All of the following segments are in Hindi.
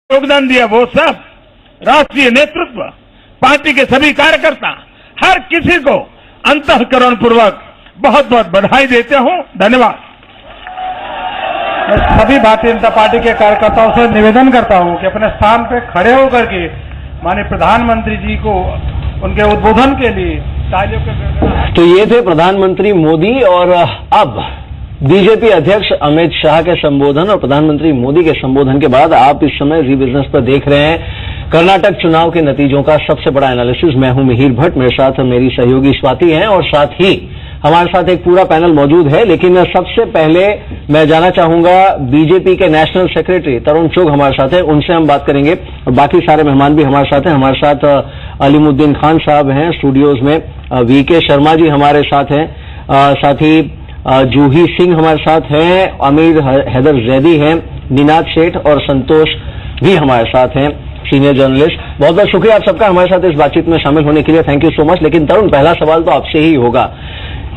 योगदान दिया वो सब राष्ट्रीय नेतृत्व, पार्टी के सभी कार्यकर्ता, हर किसी को अंतःकरण पूर्वक बहुत बहुत बधाई देता हूं। धन्यवाद। मैं सभी भारतीय जनता पार्टी के कार्यकर्ताओं से निवेदन करता हूं कि अपने स्थान पर खड़े होकर के माननीय प्रधानमंत्री जी को उनके उद्बोधन के लिए तालियों के। तो ये थे प्रधानमंत्री मोदी और अब बीजेपी अध्यक्ष अमित शाह के संबोधन और प्रधानमंत्री मोदी के संबोधन के बाद आप इस समय जी बिजनेस पर देख रहे हैं कर्नाटक चुनाव के नतीजों का सबसे बड़ा एनालिसिस। मैं हूं मिहिर भट्ट, मेरे साथ मेरी सहयोगी स्वाति हैं और साथ ही हमारे साथ एक पूरा पैनल मौजूद है। लेकिन सबसे पहले मैं जाना चाहूंगा बीजेपी के नेशनल सेक्रेटरी तरुण चुग हमारे साथ हैं, उनसे हम बात करेंगे और बाकी सारे मेहमान भी हमारे साथ हैं। हमारे साथ अलीमुद्दीन खान साहब हैं स्टूडियोज में, वीके शर्मा जी हमारे साथ हैं, साथ ही जूही सिंह हमारे साथ हैं, अमीर हैदर जैदी हैं, निनाद सेठ और संतोष भी हमारे साथ हैं, सीनियर जर्नलिस्ट। बहुत बहुत शुक्रिया आप सबका हमारे साथ इस बातचीत में शामिल होने के लिए, थैंक यू सो मच। लेकिन तरुण, पहला सवाल तो आपसे ही होगा।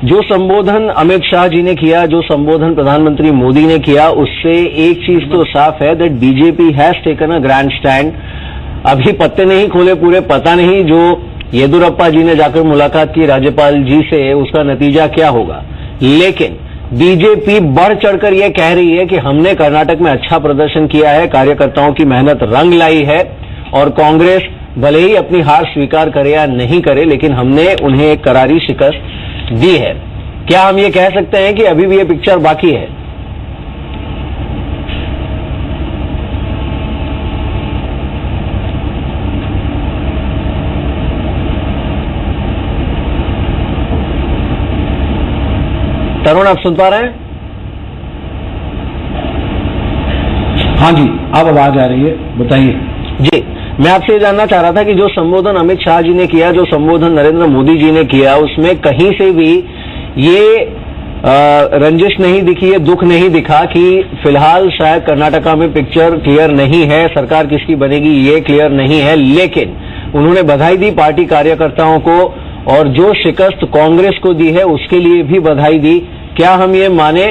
जो संबोधन अमित शाह जी ने किया, जो संबोधन प्रधानमंत्री मोदी ने किया, उससे एक चीज तो साफ है that BJP has taken a grand stand. अभी पत्ते नहीं खोले पूरे, पता नहीं जो येदुरप्पा जी ने जाकर मुलाकात की राज्यपाल जी से, उसका नतीजा क्या होगा। लेकिन बीजेपी बढ़ चढ़कर यह कह रही है कि हमने कर्नाटक में अच्छा प्रदर्शन किया है, कार्यकर्ताओं की मेहनत रंग लाई है और कांग्रेस भले ही अपनी हार स्वीकार करे या नहीं करे, लेकिन हमने उन्हें एक करारी शिकस्त दी है। क्या हम ये कह सकते हैं कि अभी भी ये पिक्चर बाकी है? तरुण, आप सुन पा रहे हैं? हाँ जी, अब आवाज आ रही है, बताइए। जी, मैं आपसे ये जानना चाह रहा था कि जो संबोधन अमित शाह जी ने किया, जो संबोधन नरेंद्र मोदी जी ने किया, उसमें कहीं से भी ये रंजिश नहीं दिखी है, दुख नहीं दिखा कि फिलहाल शायद कर्नाटका में पिक्चर क्लियर नहीं है, सरकार किसकी बनेगी ये क्लियर नहीं है। लेकिन उन्होंने बधाई दी पार्टी कार्यकर्ताओं को और जो शिकस्त कांग्रेस को दी है उसके लिए भी बधाई दी। क्या हम ये माने,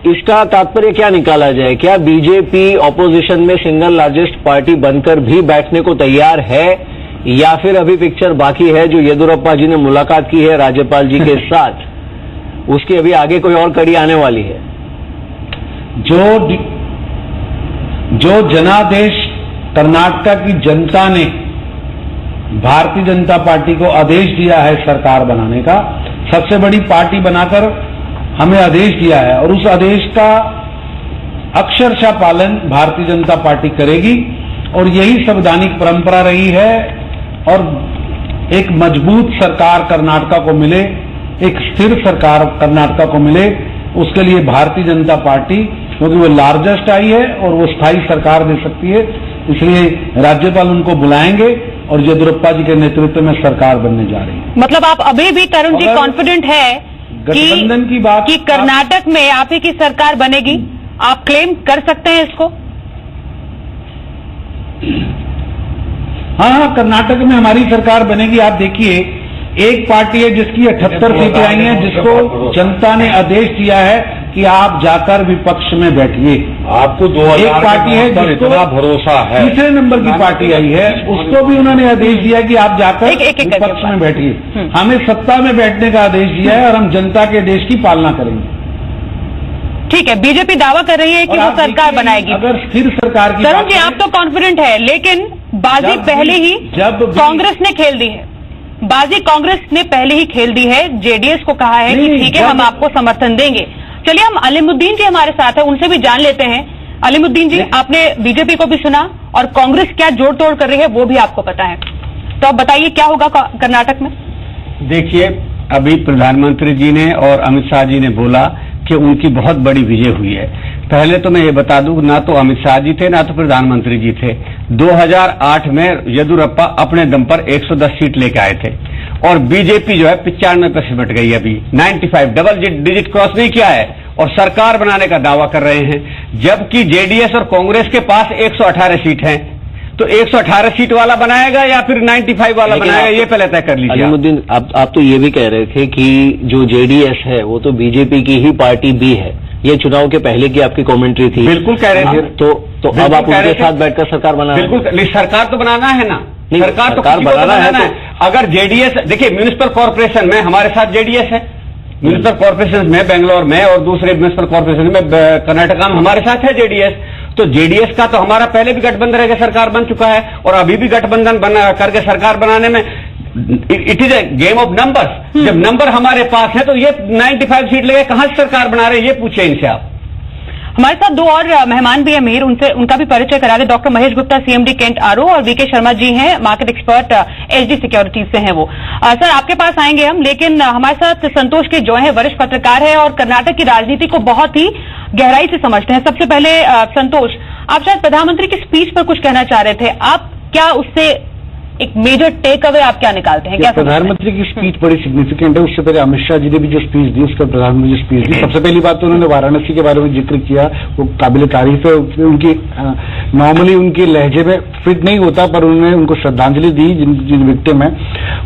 इसका तात्पर्य क्या निकाला जाए? क्या बीजेपी ऑपोजिशन में सिंगल लार्जेस्ट पार्टी बनकर भी बैठने को तैयार है, या फिर अभी पिक्चर बाकी है? जो येदुरप्पा जी ने मुलाकात की है राज्यपाल जी के साथ, उसकी अभी आगे कोई और कड़ी आने वाली है? जो जनादेश कर्नाटक की जनता ने भारतीय जनता पार्टी को आदेश दिया है सरकार बनाने का, सबसे बड़ी पार्टी बनाकर हमें आदेश दिया है और उस आदेश का अक्षरशः पालन भारतीय जनता पार्टी करेगी और यही संवैधानिक परंपरा रही है। और एक मजबूत सरकार कर्नाटका को मिले, एक स्थिर सरकार कर्नाटका को मिले, उसके लिए भारतीय जनता पार्टी, क्योंकि वो लार्जेस्ट आई है और वो स्थायी सरकार दे सकती है, इसलिए राज्यपाल उनको बुलाएंगे और येदुरप्पा जी के नेतृत्व में सरकार बनने जा रही है। मतलब आप अभी भी तरुण जी कॉन्फिडेंट है गठबंधन की बात कि कर्नाटक में आप ही की सरकार बनेगी? आप क्लेम कर सकते हैं इसको? हाँ, कर्नाटक में हमारी सरकार बनेगी। आप देखिए, एक पार्टी है जिसकी 78 सीटें आई हैं, जिसको जनता ने आदेश दिया है कि आप जाकर विपक्ष में बैठिए। आपको 2000 एक पार्टी है जिसको भरोसा है, तीसरे नंबर की पार्टी आई है, उसको भी उन्होंने आदेश दिया कि आप जाकर विपक्ष में बैठिए। हमें सत्ता में बैठने का आदेश दिया है और हम जनता के आदेश की पालना करेंगे। ठीक है, बीजेपी दावा कर रही है कि वो सरकार बनाएगी। अगर स्थिर सरकार की तरुण जी, आप तो कॉन्फिडेंट है, लेकिन बाजी पहले ही कांग्रेस ने खेल दी है। बाजी कांग्रेस ने पहले ही खेल दी है। जेडीएस को कहा है कि ठीक है, हम आपको समर्थन देंगे। चलिए, हम अलीमुद्दीन जी हमारे साथ है, उनसे भी जान लेते हैं। अलीमुद्दीन जी, आपने बीजेपी को भी सुना और कांग्रेस क्या जोड़ तोड़ कर रही है वो भी आपको पता है, तो अब बताइए क्या होगा कर्नाटक में? देखिए, अभी प्रधानमंत्री जी ने और अमित शाह जी ने बोला कि उनकी बहुत बड़ी विजय हुई है। पहले तो मैं ये बता दूं, ना तो अमित शाह जी थे ना तो प्रधानमंत्री जी थे। 2008 में येदुरप्पा अपने दम पर 110 सीट लेके आए थे और बीजेपी जो है 95 पे सिमट गई। अभी 95 डबल डिजिट क्रॉस नहीं किया है और सरकार बनाने का दावा कर रहे हैं, जबकि जेडीएस और कांग्रेस के पास 118 सीट हैं। तो 118 सीट वाला बनाएगा या फिर 95 वाला बनाएगा, ये पहले तय कर लीजिए। अलीमुद्दीन, आप तो ये भी कह रहे थे कि जो जेडीएस है वो तो बीजेपी की ही पार्टी भी है, ये चुनाव के पहले की आपकी कमेंट्री थी। बिल्कुल कह रहे थे। तो अब आप उनके साथ बैठकर सरकार बना रहे हैं। बिल्कुल, सरकार तो बनाना है ना, नहीं, सरकार तो सरकार किसी को तो बनाना है। अगर जेडीएस, देखिए म्यूनिसिपल कॉर्पोरेशन में हमारे साथ जेडीएस है, म्यूनिसिपल कॉर्पोरेशन में बेंगलोर में और दूसरे म्यूनिसिपल कॉर्पोरेशन में कर्नाटका में हमारे साथ है जेडीएस। तो जेडीएस का तो हमारा पहले भी गठबंधन है, सरकार बन चुका है और अभी भी गठबंधन करके सरकार बनाने में it is a game of numbers. जब नंबर हमारे पास है तो ये 95 सीट लेके कहां से सरकार बना रहे हैं, ये पूछे इनसे आप। हमारे साथ दो और मेहमान भी हैं मीर, उनका भी परिचय करा दें। Doctor Mahesh Gupta, CMD Kent RO, और वीके शर्मा जी हैं, मार्केट एक्सपर्ट एचडी सिक्योरिटीज से हैं वो। सर आपके पास आएंगे हम, लेकिन हमारे साथ संतोष के जॉय हैं, वरिष्ठ पत्रकार है और कर्नाटक की राजनीति को बहुत ही गहराई से समझते हैं। सबसे पहले संतोष, आप शायद प्रधानमंत्री की स्पीच पर कुछ कहना चाह रहे थे, आप क्या उससे एक मेजर टेक अवे आप क्या निकालते हैं? क्या प्रधानमंत्री की स्पीच बड़ी सिग्निफिकेंट है। उससे पहले अमित शाह जी ने भी जो स्पीच दी, उसका प्रधानमंत्री जो स्पीच दी, सबसे पहली बात तो उन्होंने वाराणसी के बारे में जिक्र किया, वो काबिल तारीफ है। उनकी नॉर्मली उनके लहजे में फिट नहीं होता, पर उन्होंने उनको श्रद्धांजलि दी जिन विक्टिम है।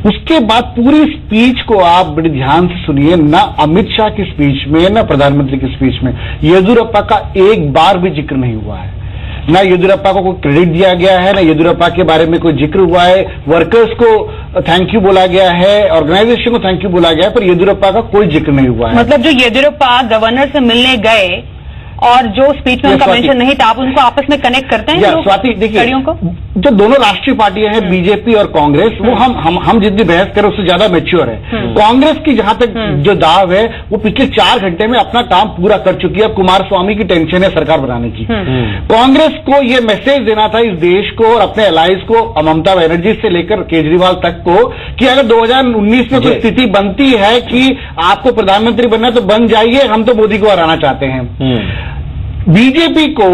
उसके बाद पूरी स्पीच को आप बड़े ध्यान से सुनिए, न अमित शाह की स्पीच में न प्रधानमंत्री की स्पीच में येदियुरप्पा का एक बार भी जिक्र नहीं हुआ है। ना येदियुरप्पा को कोई क्रेडिट दिया गया है, ना येदियुरप्पा के बारे में कोई जिक्र हुआ है। वर्कर्स को थैंक यू बोला गया है, ऑर्गेनाइजेशन को थैंक यू बोला गया है, पर येदियुरप्पा का कोई जिक्र नहीं हुआ है। मतलब जो येदियुरप्पा गवर्नर से मिलने गए और जो स्पीच में उनका मेंशन नहीं था, आप उनको आपस में कनेक्ट करते हैं? स्वाति देखिए, जो दोनों राष्ट्रीय पार्टियां हैं बीजेपी और कांग्रेस, वो हम जितनी बहस करें उससे ज्यादा मैच्योर है। कांग्रेस की जहां तक जो दाव है, वो पिछले 4 घंटे में अपना काम पूरा कर चुकी है। अब कुमारस्वामी की टेंशन है सरकार बनाने की। कांग्रेस को ये मैसेज देना था इस देश को और अपने एलाइज को, ममता बनर्जी से लेकर केजरीवाल तक को, कि अगर 2019 में कोई स्थिति बनती है कि आपको प्रधानमंत्री बनना है तो बन जाइए, हम तो मोदी को हराना चाहते हैं। बीजेपी को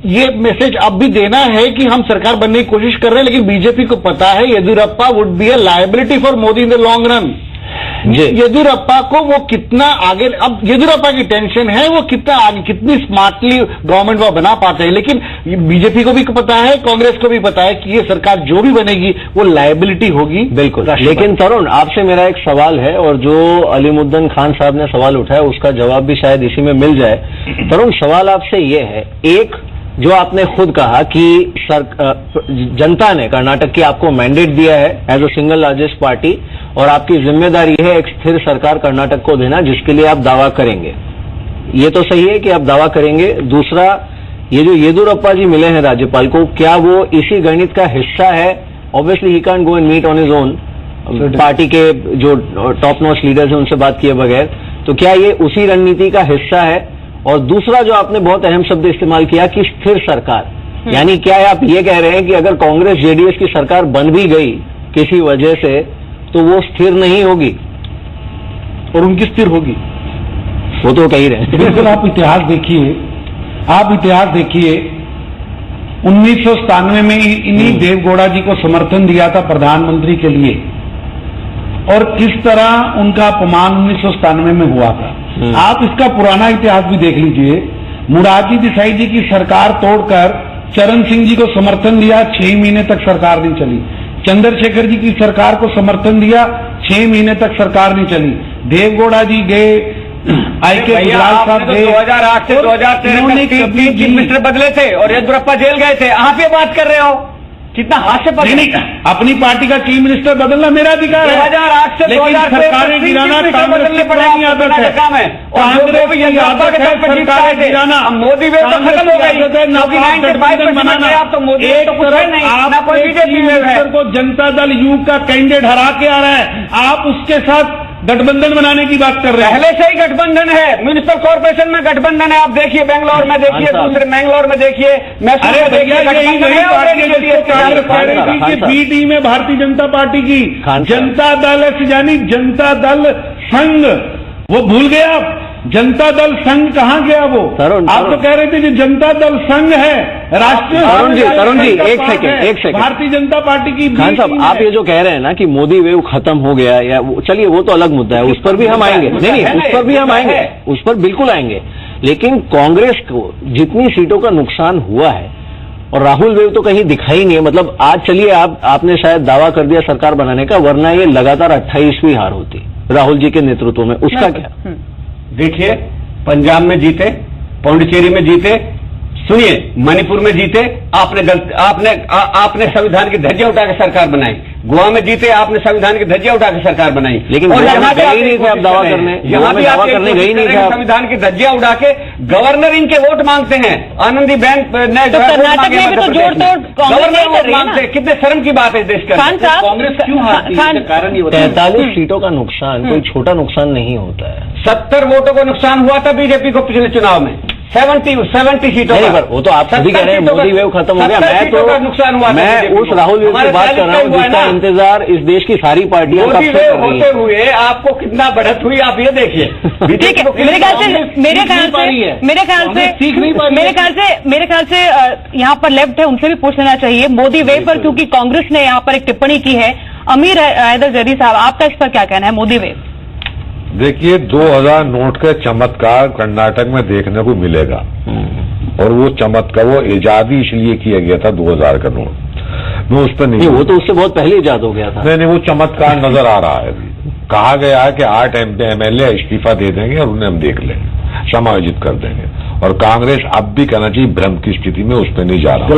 ये मैसेज अब भी देना है कि हम सरकार बनने की कोशिश कर रहे हैं, लेकिन बीजेपी को पता है Yediyurappa would be A liability for Modi in the long run. Yediyurappa को वो कितना आगे, अब येदियुरप्पा की टेंशन है वो कितना आगे, कितनी स्मार्टली गवर्नमेंट वो बना पाते हैं। लेकिन बीजेपी को भी पता है, कांग्रेस को भी पता है कि ये सरकार जो भी बनेगी वो लायबिलिटी होगी। बिल्कुल। लेकिन तरुण, आपसे मेरा एक सवाल है, और जो अलीमुद्दीन खान साहब ने सवाल उठाया उसका जवाब भी शायद इसी में मिल जाए। तरुण, सवाल आपसे ये है, एक जो आपने खुद कहा कि जनता ने कर्नाटक की आपको मैंडेट दिया है as a single largest party, और आपकी जिम्मेदारी है एक स्थिर सरकार कर्नाटक को देना, जिसके लिए आप दावा करेंगे। ये तो सही है कि आप दावा करेंगे। दूसरा, ये जो येदियुरप्पा जी मिले हैं राज्यपाल को, क्या वो इसी गणित का हिस्सा है? ऑब्वियसली ही can't go and meet on his own, party के जो टॉप नॉच लीडर्स हैं उनसे बात किए बगैर, तो क्या ये उसी रणनीति का हिस्सा है? और दूसरा जो आपने बहुत अहम शब्द इस्तेमाल किया कि स्थिर सरकार, यानी क्या है आप ये कह रहे हैं कि अगर कांग्रेस जेडीएस की सरकार बन भी गई किसी वजह से, तो वो स्थिर नहीं होगी और उनकी स्थिर होगी? वो तो कह ही रहे हैं। बिल्कुल। आप इतिहास देखिए, 1997 में इन्हीं देवगौड़ा जी को समर्थन दिया था प्रधानमंत्री के लिए, और किस तरह उनका अपमान 1997 में हुआ था। आप इसका पुराना इतिहास भी देख लीजिए। मुरारजी देसाई जी की सरकार तोड़कर चरण सिंह जी को समर्थन दिया, 6 महीने तक सरकार नहीं चली। चंद्रशेखर जी की सरकार को समर्थन दिया, 6 महीने तक सरकार नहीं चली। देवगौड़ा जी गए, आईके गुजराल साहब गए, 2008 से 2013 तक 3 चीफ मिनिस्टर बदले थे और येदियुरप्पा जेल गए थे। आप ये बात कर रहे हो, कितना हास्य पर। अपनी पार्टी का चीफ मिनिस्टर बदलना मेरा अधिकार है। 2008 से 2013 सरकारें गिराना कांग्रेस की पुरानी आदत है। कांग्रेस की आदत है सरकारें गिराना। मोदी वेव तो खत्म हो गई, क्योंकि 95% आप तो मोदी तो कुछ है नहीं, ना कोई बीजेपी वेव है। को जनता दल यू का कैंडिडेट हरा के आ रहा है, आप उसके साथ गठबंधन बनाने की बात कर रहे हैं। पहले से ही गठबंधन है, म्यूनिसिपल कॉर्पोरेशन में गठबंधन है। आप देखिए बेंगलोर में देखिए, दूसरे मैंगलोर में देखिए, मैसूर में देखिए, बी टीम है भारतीय जनता पार्टी की। जनता दल यानी जनता दल संघ, वो भूल गए आप? जनता दल संघ कहाँ गया वो? आप तो कह रहे थे कि जनता दल संघ है राष्ट्रीय। तरुण जी एक सेकंड। भारतीय जनता पार्टी की खान साहब, आप ये जो कह रहे हैं ना कि मोदी वेव खत्म हो गया, या चलिए वो तो अलग मुद्दा है, उस पर भी हम आएंगे। नहीं, उस पर भी हम आएंगे, उस पर बिल्कुल आएंगे। लेकिन कांग्रेस को जितनी सीटों का नुकसान हुआ है, और राहुल वेव तो कहीं दिखाई नहीं है। मतलब आज चलिए आपने शायद दावा कर दिया सरकार बनाने का, वरना ये लगातार 28वीं हार होती राहुल जी के नेतृत्व में। उसका क्या? देखिए, पंजाब में जीते, पौंडीचेरी में जीते, सुनिए मणिपुर में जीते, आपने संविधान की धज्जियां उठा के सरकार बनाई। गोवा में जीते, आपने संविधान की धज्जियां उठा के सरकार बनाई। लेकिन और यहाँ भी गए नहीं थे आप दावा करने, यहाँ भी आप करने गई नहीं थे। संविधान की धज्जियां उड़ा के गवर्नर इनके वोट मांगते हैं। आनंदीबेन ने तो कर्नाटक में भी तो जोड़ तोड़ गवर्नर वोट मांगते हैं। कितने शर्म की बात है देश का। कांग्रेस क्यों हारती है? कारण ये 43 सीटों का नुकसान कोई छोटा नुकसान नहीं होता है। 70 वोटों को नुकसान हुआ था बीजेपी को पिछले चुनाव में। 70 सीटों नहीं, का। पर वो तो आप सभी कह रहे हैं मोदी वेव खत्म हो गया। मैं उस राहुल वेव की बात कर रहा हूँ जिसका इंतजार इस देश की सारी पार्टियां कब से कर रही होते हुए आपको कितना बढ़त हुई आप ये देखिए। ठीक है, मेरे ख्याल से यहाँ पर लेफ्ट है, उनसे भी पूछ लेना चाहिए मोदी वेव पर, क्योंकि कांग्रेस ने यहाँ पर एक टिप्पणी की है। अमीर हैदर जैदी साहब, आपका इस पर क्या कहना है, मोदी वेव? देखिए 2000 नोट का चमत्कार कर्नाटक में देखने को मिलेगा, और वो चमत्कार वो इजादी इसलिए किया गया था 2000 का नोट। मैं उस पर नहीं, वो तो उससे बहुत पहले इजाद हो गया था। नहीं, वो चमत्कार नजर आ रहा है। कहा गया है कि 8 MLA इस्तीफा दे देंगे और उन्हें हम देख लेंगे, समायोजित कर देंगे। और कांग्रेस अब भी कहना चाहिए भ्रम की स्थिति में, उस पर नहीं जा रहा,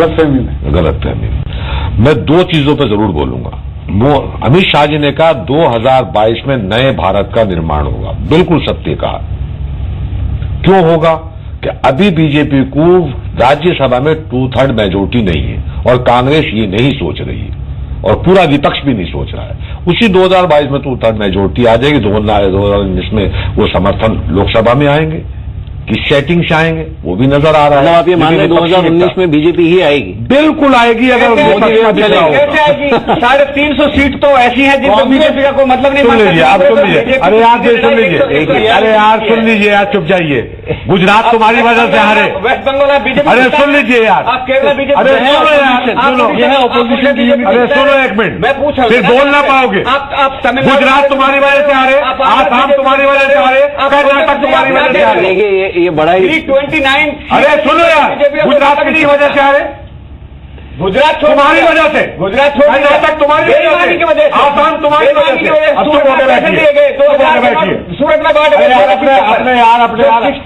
गलतफहमी। मैं 2 चीजों पर जरूर बोलूंगा। अमित शाह जी ने कहा 2022 में नए भारत का निर्माण होगा, बिल्कुल सत्य कहा। क्यों होगा कि अभी बीजेपी को राज्यसभा में 2/3 मेजोरिटी नहीं है, और कांग्रेस ये नहीं सोच रही है, और पूरा विपक्ष भी नहीं सोच रहा है। उसी 2022 में 2/3 मेजोरिटी आ जाएगी। 2019 में वो समर्थन लोकसभा में आएंगे, किस सेटिंग से आएंगे वो भी नजर आ रहा है। आप ये मान रहे 2019 में बीजेपी ही आएगी? बिल्कुल आएगी। अगर कैसे आएगी? 350 सीट तो ऐसी है जिसमें बीजेपी का कोई मतलब नहीं। सुन लीजिए, आप सुन लीजिए। अरे यार सुन लीजिए, अरे यार सुन लीजिए यार, चुप जाइए। गुजरात तुम्हारी वजह से हारे, वेस्ट बंगाल बीजेपी। अरे सुन लीजिए यार, आप केरला बीजेपी। अरे सुनो यार, सुनो, यह है ऑपोजिशन बीजेपी। अरे सुनो एक मिनट, मैं पूछ रहा हूँ, फिर बोल ना पाओगे। आप गुजरात तुम्हारी वजह से हारे, आसाम तुम्हारी वजह से हारे, कर्नाटक तुम्हारी वजह से हारे। देखिए ये बड़ा ही 29। अरे सुनो यार, गुजरात की वजह से हारे, गुजरात तुम्हारी वजह से, गुजरात कर्नाटक तुम्हारी वजह से, आसाम तुम्हारी वजह से। अब चुप होकर बैठिए, सूरत में बांट अपने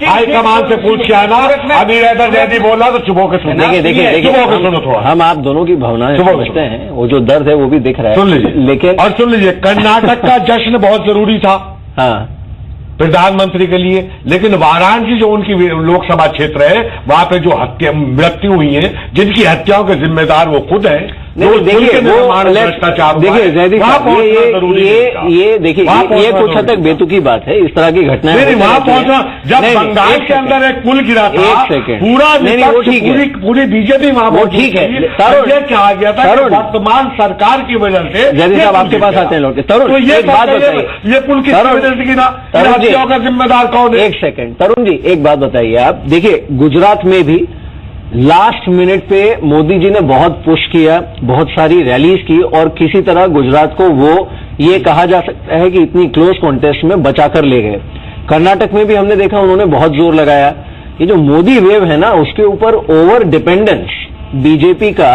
हाईकमान से पूछ के आना। अमीर हैदर जैदी बोला तो चुप होकर सुनो। देखिए चुप होकर सुनो थोड़ा। हम आप दोनों की भावनाएं समझते हैं, वो जो दर्द है वो भी दिख रहा है। सुन लीजिए, लेकिन और सुन लीजिए, कर्नाटक का जश्न बहुत जरूरी था हाँ प्रधानमंत्री के लिए, लेकिन वाराणसी जो उनकी लोकसभा क्षेत्र है, वहां पे जो मृत्यु हुई है, जिनकी हत्याओं के जिम्मेदार वो खुद हैं। देखिए जैदी साहब, ये देखिए ये कुछ हद तक बेतुकी बात है, इस तरह की घटनाएं वहां पहुंचा। जब बंगाल के अंदर एक पुल गिरा था, एक सेकंड, पूरा वो ठीक है, पूरी बीजेपी वहां, वो ठीक है। ये कहा गया था वर्तमान सरकार की वजह से। जैदी साहब आपके पास आते हैं लौट के। तरुण, तो ये बात बताइए, ये पुल किस वजह से गिरा, हत्याओं का जिम्मेदार कौन है? एक सेकंड तरुण जी, एक बात बताइए आप। देखिए गुजरात में भी लास्ट मिनट पे मोदी जी ने बहुत पुश किया, बहुत सारी रैलीज की, और किसी तरह गुजरात को वो ये कहा जा सकता है कि इतनी क्लोज कॉन्टेस्ट में बचाकर ले गए। कर्नाटक में भी हमने देखा उन्होंने बहुत जोर लगाया। ये जो मोदी वेव है ना, उसके ऊपर ओवर डिपेंडेंस बीजेपी का,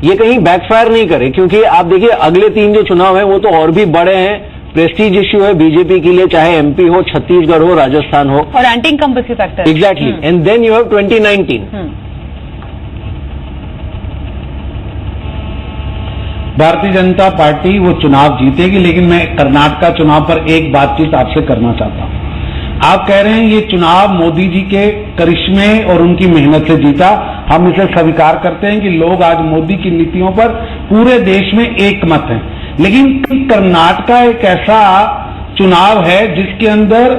ये कहीं बैकफायर नहीं करे, क्योंकि आप देखिए अगले 3 जो चुनाव है वो तो और भी बड़े हैं, प्रेस्टीज इश्यू है बीजेपी के लिए, चाहे एमपी हो, छत्तीसगढ़ हो, राजस्थान हो, और anti incumbency factor. Exactly. And then you have 2019। Bharatiya Janata party वो चुनाव जीतेगी, लेकिन मैं कर्नाटक चुनाव पर एक बातचीत आपसे करना चाहता हूं। आप कह रहे हैं ये चुनाव मोदी जी के करिश्मे और उनकी मेहनत से जीता, हम इसे स्वीकार करते हैं कि लोग आज मोदी की नीतियों पर पूरे देश में एक मत हैं। लेकिन कर्नाटक एक ऐसा चुनाव है जिसके अंदर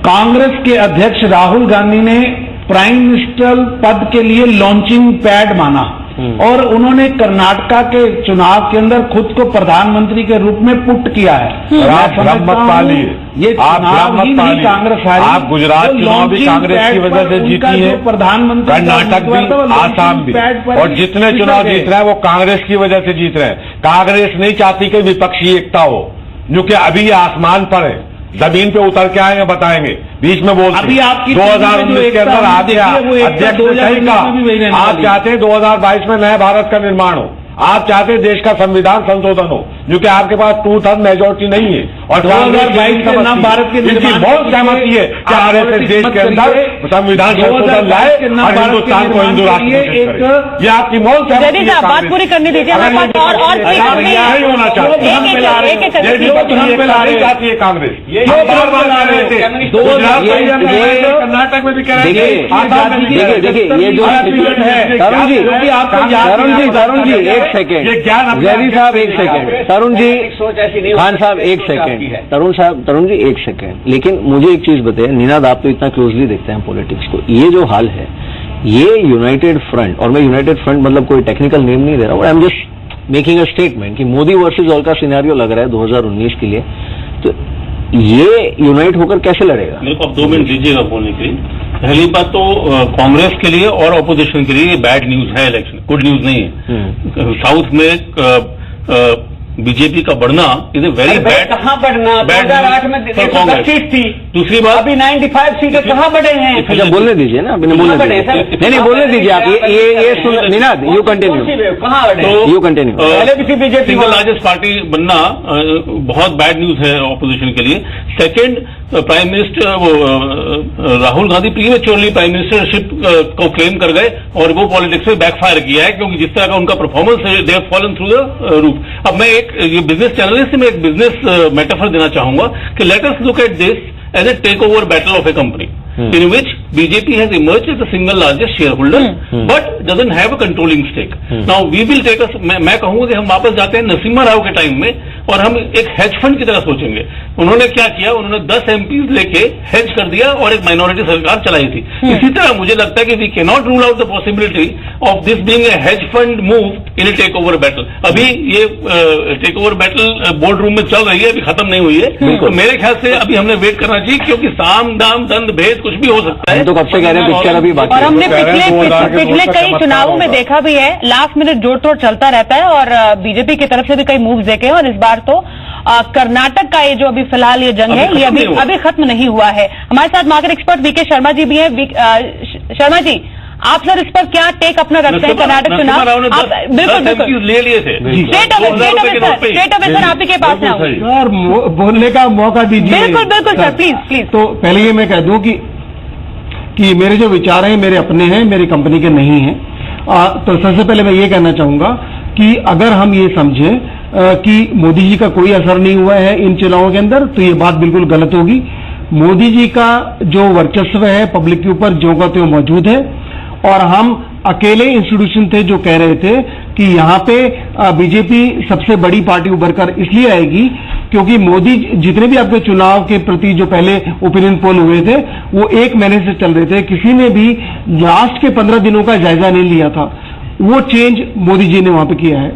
कांग्रेस के अध्यक्ष राहुल गांधी ने प्राइम मिनिस्टर पद के लिए लॉन्चिंग पैड माना, और उन्होंने कर्नाटक के चुनाव के अंदर खुद को प्रधानमंत्री के रूप में पुट किया है। आप भ्रम मत पालिए, ये चुनाव ही नहीं कांग्रेस हारी। आप गुजरात चुनाव भी कांग्रेस की वजह से जीती है, प्रधानमंत्री कर्नाटक भी, आसाम भी, और जितने चुनाव जीत रहे हैं वो कांग्रेस की वजह से जीत रहे हैं। कांग्रेस नहीं चाहती कि विपक्षी एकता हो, क्योंकि अभी ये आसमान पर है, जमीन पे उतर के आएंगे बताएंगे, बीच में बोलते अभी आपकी 2019 के अंदर आ गया अध्यक्ष ने सही कहा। आप चाहते हैं 2022 में नए भारत का निर्माण हो, आप चाहते हैं देश का संविधान संशोधन हो, क्योंकि आपके पास 2/3 मेजोरिटी नहीं है और 2022 के नाम भारत के जिनकी बहुत सहमति है कि आरएसएस देश के अंदर संविधान संशोधन लाए और हिंदुस्तान को हिंदू राष्ट्र घोषित करे। ये आपकी मौत जयदीप साहब बात पूरी करने दीजिए, हमारे पास और नहीं होना चाहती है कांग्रेस, जो बार ला रहे थे कर्नाटक में भी कह रहे थे। देखिए ये जो तरुण जी एक सेकेंड, जयदीप साहब एक सेकेंड, तरुण जी खान साहब एक सेकेंड, तरुण जी एक सेकेंड। लेकिन मुझे एक चीज बताइए, निनाद आप तो इतना क्लोजली देखते हैं पॉलिटिक्स को, ये जो हाल है ये यूनाइटेड फ्रंट, और मैं यूनाइटेड फ्रंट मतलब कोई टेक्निकल नेम नहीं दे रहा हूँ, I am just making a statement कि मोदी वर्सेस ऑल का सिनेरियो लग रहा है 2019 के लिए, तो ये यूनाइट होकर कैसे लड़ेगा? मेरे को अब 2 मिनट दीजिएगा बोलने के लिए। पहली बात तो कांग्रेस के लिए और ऑपोजिशन के लिए ये बैड न्यूज है, इलेक्शन गुड न्यूज नहीं है। साउथ में बीजेपी का बढ़ना इज ए वेरी बैड, कहाँ बढ़ना? 2008 में 125 थी, दूसरी बात अभी 95 सीटें कहाँ बढ़े हैं? अच्छा बोलने दीजिए ना, अभी बोलने दीजिए, नहीं बोलने दीजिए आप, ये सुन निनाद, यू कंटिन्यू, कहाँ बढ़े, यू कंटिन्यू। पहले भी बीजेपी सिंगल लार्जेस्ट पार्टी बनना बहुत बैड न्यूज है ऑपोजिशन के लिए। Second, prime minister Rahul Gandhi prematurely prime ministership को क्लेम कर गए और वो पॉलिटिक्स में बैकफायर किया है, क्योंकि जिस तरह का उनका परफॉर्मेंस है, they have fallen through the roof. अब मैं ये बिजनेस जर्नलिस्ट में एक बिजनेस मेटाफर देना चाहूंगा कि let us look at this as a takeover battle of a company in which BJP has emerged as the single largest shareholder but doesn't have a controlling stake. Now we will take us, मैं कहूंगा कि हम वापस जाते हैं नरसिम्हा राव के टाइम में और हम एक हेज फंड की तरह सोचेंगे। उन्होंने क्या किया, उन्होंने 10 MPs लेके हेज कर दिया और एक माइनॉरिटी सरकार चलाई थी। इसी तरह मुझे लगता है कि we can not rule out the possibility of this being a hedge fund move in a take over battle. अभी ये take over battle board room में चल रही है, अभी खत्म नहीं हुई है, तो मेरे ख्याल से अभी हमने वेट करना चाहिए, क्योंकि साम दाम दंड भेद कुछ भी हो सकता है। तो कब से कह रहे हैं पिक्चर अभी बाकी, और हमने पिछले कई चुनावों में देखा भी है, लास्ट मिनट जोड़ तोड़ चलता रहता है और बीजेपी की तरफ से भी कई मूव्स देखे हैं। और इस बार तो कर्नाटक का ये जो अभी फिलहाल ये जंग है ये अभी खत्म नहीं हुआ है। हमारे साथ मार्केट एक्सपर्ट वीके शर्मा जी भी हैं। शर्मा जी, आप सर इस पर क्या टेक अपना रखते हैं कर्नाटक चुनाव? बिल्कुल ले लिए थे, स्टेट अवेसन आप ही के पास है सर, बोलने का मौका दीजिए। बिल्कुल बिल्कुल सर, प्लीज। तो पहले ये मैं कह दूं कि मेरे जो विचार हैं मेरे अपने हैं, मेरी कंपनी के नहीं हैं। तो सबसे पहले मैं ये कहना चाहूंगा कि अगर हम ये समझें कि मोदी जी का कोई असर नहीं हुआ है इन चुनावों के अंदर, तो ये बात बिल्कुल गलत होगी। मोदी जी का जो वर्चस्व है पब्लिक के ऊपर ज्यों का त्यों मौजूद है, और हम अकेले इंस्टीट्यूशन थे जो कह रहे थे कि यहाँ पे बीजेपी सबसे बड़ी पार्टी उभर कर इसलिए आएगी क्योंकि मोदी जितने भी आपके चुनाव के प्रति जो पहले ओपिनियन पोल हुए थे वो 1 महीने से चल रहे थे, किसी ने भी लास्ट के 15 दिनों का जायजा नहीं लिया था। वो चेंज मोदी जी ने वहां पे किया है।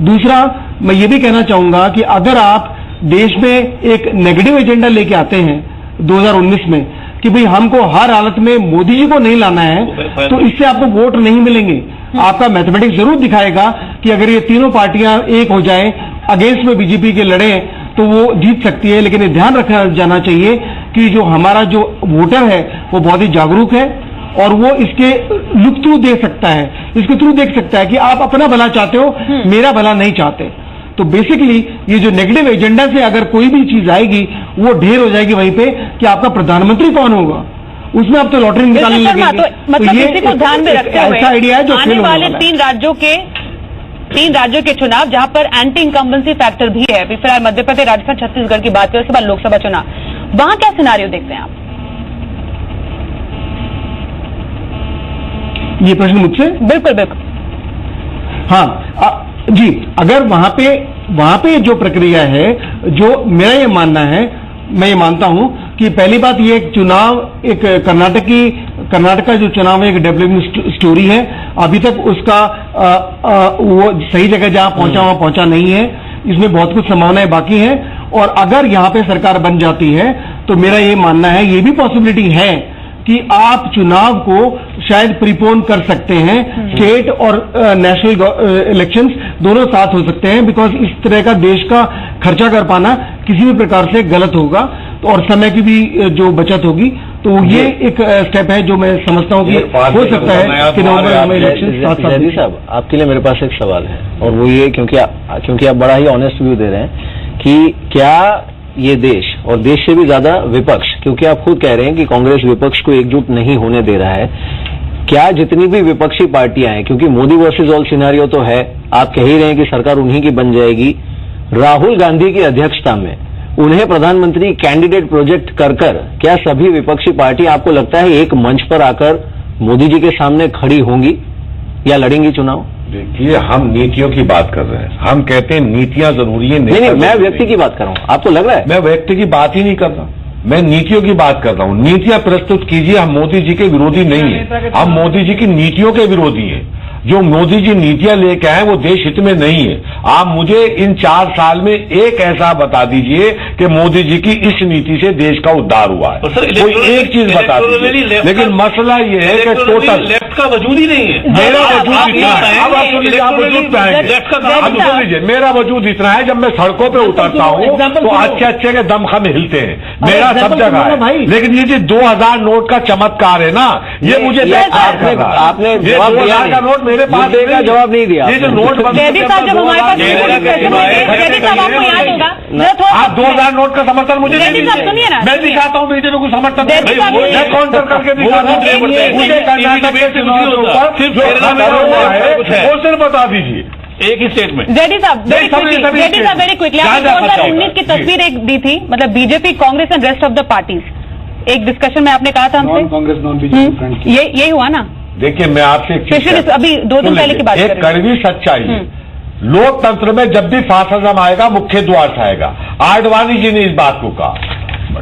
दूसरा, मैं ये भी कहना चाहूंगा कि अगर आप देश में एक नेगेटिव एजेंडा लेके आते हैं 2019 में कि भाई हमको हर हालत में मोदी जी को नहीं लाना है, तो इससे आपको वोट नहीं मिलेंगे। आपका मैथमेटिक्स जरूर दिखाएगा कि अगर ये तीनों पार्टियां एक हो जाएं, अगेंस्ट में बीजेपी के लड़े, तो वो जीत सकती है। लेकिन ये ध्यान रखा जाना चाहिए कि जो हमारा जो वोटर है वो बहुत ही जागरूक है और वो इसके लुक थ्रू देख सकता है, इसके थ्रू देख सकता है कि आप अपना भला चाहते हो, मेरा भला नहीं चाहते। तो बेसिकली ये जो नेगेटिव एजेंडा से अगर कोई भी चीज आएगी वो ढेर हो जाएगी वहीं पे कि आपका प्रधानमंत्री कौन होगा, उसमें आप तो लॉटरी निकालने लगेंगे। तो मतलब इसी को ध्यान में रखते हुए ऐसा आइडिया है जो आने वाले 3 राज्यों के चुनाव जहां पर एंटी इनकम्बेंसी फैक्टर भी है, फिलहाल मध्य प्रदेश, राजस्थान, छत्तीसगढ़ की बात करें, उसके बाद लोकसभा चुनाव, वहां क्या सिनारियो देखते हैं आप? ये प्रश्न मुझसे? बिल्कुल। हाँ जी, अगर वहां पे जो प्रक्रिया है, जो मेरा ये मानना है, मैं ये मानता हूं कि पहली बात ये चुनाव एक कर्नाटक का जो चुनाव है एक डेवलपमेंट स्टोरी है। अभी तक उसका वो सही जगह जहां पहुंचा वहां पहुंचा नहीं है, इसमें बहुत कुछ संभावनाएं बाकी हैं। और अगर यहां पे सरकार बन जाती है तो मेरा ये मानना है, ये भी पॉसिबिलिटी है कि आप चुनाव को शायद प्रीपोन कर सकते हैं, स्टेट और नेशनल इलेक्शंस दोनों साथ हो सकते हैं, बिकॉज इस तरह का देश का खर्चा कर पाना किसी भी प्रकार से गलत होगा और समय की भी जो बचत होगी। तो ये एक स्टेप है जो मैं समझता हूँ कि हो सकता है कि नवंबर में इलेक्शन जैदी साहब, आपके लिए मेरे पास एक सवाल है, और वो ये क्योंकि आप बड़ा ही ऑनेस्ट व्यू दे रहे हैं कि क्या ये देश, और देश से भी ज्यादा विपक्ष, क्योंकि आप खुद कह रहे हैं कि कांग्रेस विपक्ष को एकजुट नहीं होने दे रहा है, क्या जितनी भी विपक्षी पार्टियां हैं, क्योंकि मोदी वर्सेस ऑल सिनेरियो तो है, आप कह ही रहे हैं कि सरकार उन्हीं की बन जाएगी, राहुल गांधी की अध्यक्षता में उन्हें प्रधानमंत्री कैंडिडेट प्रोजेक्ट कर क्या सभी विपक्षी पार्टी आपको लगता है एक मंच पर आकर मोदी जी के सामने खड़ी होंगी या लड़ेंगी चुनाव? देखिए, हम नीतियों की बात कर रहे हैं, हम कहते हैं नीतियां जरूरी है। नहीं, मैं व्यक्ति की बात कर रहा हूं, आपको लग रहा है? मैं व्यक्ति की बात ही नहीं कर रहा, मैं नीतियों की बात कर रहा हूं। नीतियां प्रस्तुत कीजिए, हम मोदी जी के विरोधी नहीं है, हम मोदी जी की नीतियों के विरोधी हैं। जो मोदी जी नीतियां लेके आए वो देश हित में नहीं है। आप मुझे इन 4 साल में एक ऐसा बता दीजिए कि मोदी जी की इस नीति से देश का उद्धार हुआ है, कोई एक चीज बता दीजिए। लेकिन मसला ये है कि टोटल लेफ्ट का वजूद ही नहीं है। मेरा वजूद इतना है, अब आप सुन लीजिए, आप वजूद पे आएंगे, अब सुन लीजिए, मेरा वजूद इतना है, जब मैं सड़कों पे उतरता हूँ तो अच्छे के दमखम हिलते हैं, मेरा सब जगह है। लेकिन ये जो 2000 नोट का चमत्कार है ना, ये मुझे आपने जवाब दिया का नोट मेरे पास का जवाब नहीं दिया। ये जो नोट जैदी साहब, जब हमारे पास जैदी साहब आपको याद होगा, आप 2000 नोट का समर्थन मुझे नहीं जैदी साहब सुनिए ना, मैं दिखाता हूँ मीडिया को समर्थन, जैदी साहब मैं काउंटर करके दिखाता हूँ। मुझे कर्नाटक के चुनाव के ऊपर वो सिर्फ बता दीजिए एक ही स्टेटमेंट। जैदी साहब वेरी क्विकली, आपने 2019 की तस्वीर एक दी थी, मतलब BJP, Congress and rest of the parties, एक डिस्कशन में आपने कहा था हमसे, कांग्रेस नॉन बीजेपी, यही हुआ ना? देखिए, मैं आपसे एक चीज अभी 2 दिन पहले की बात एक कड़वी सच्चाई है, लोकतंत्र में जब भी फासिज्म आएगा मुख्य द्वार से आएगा। आडवाणी जी ने इस बात को कहा,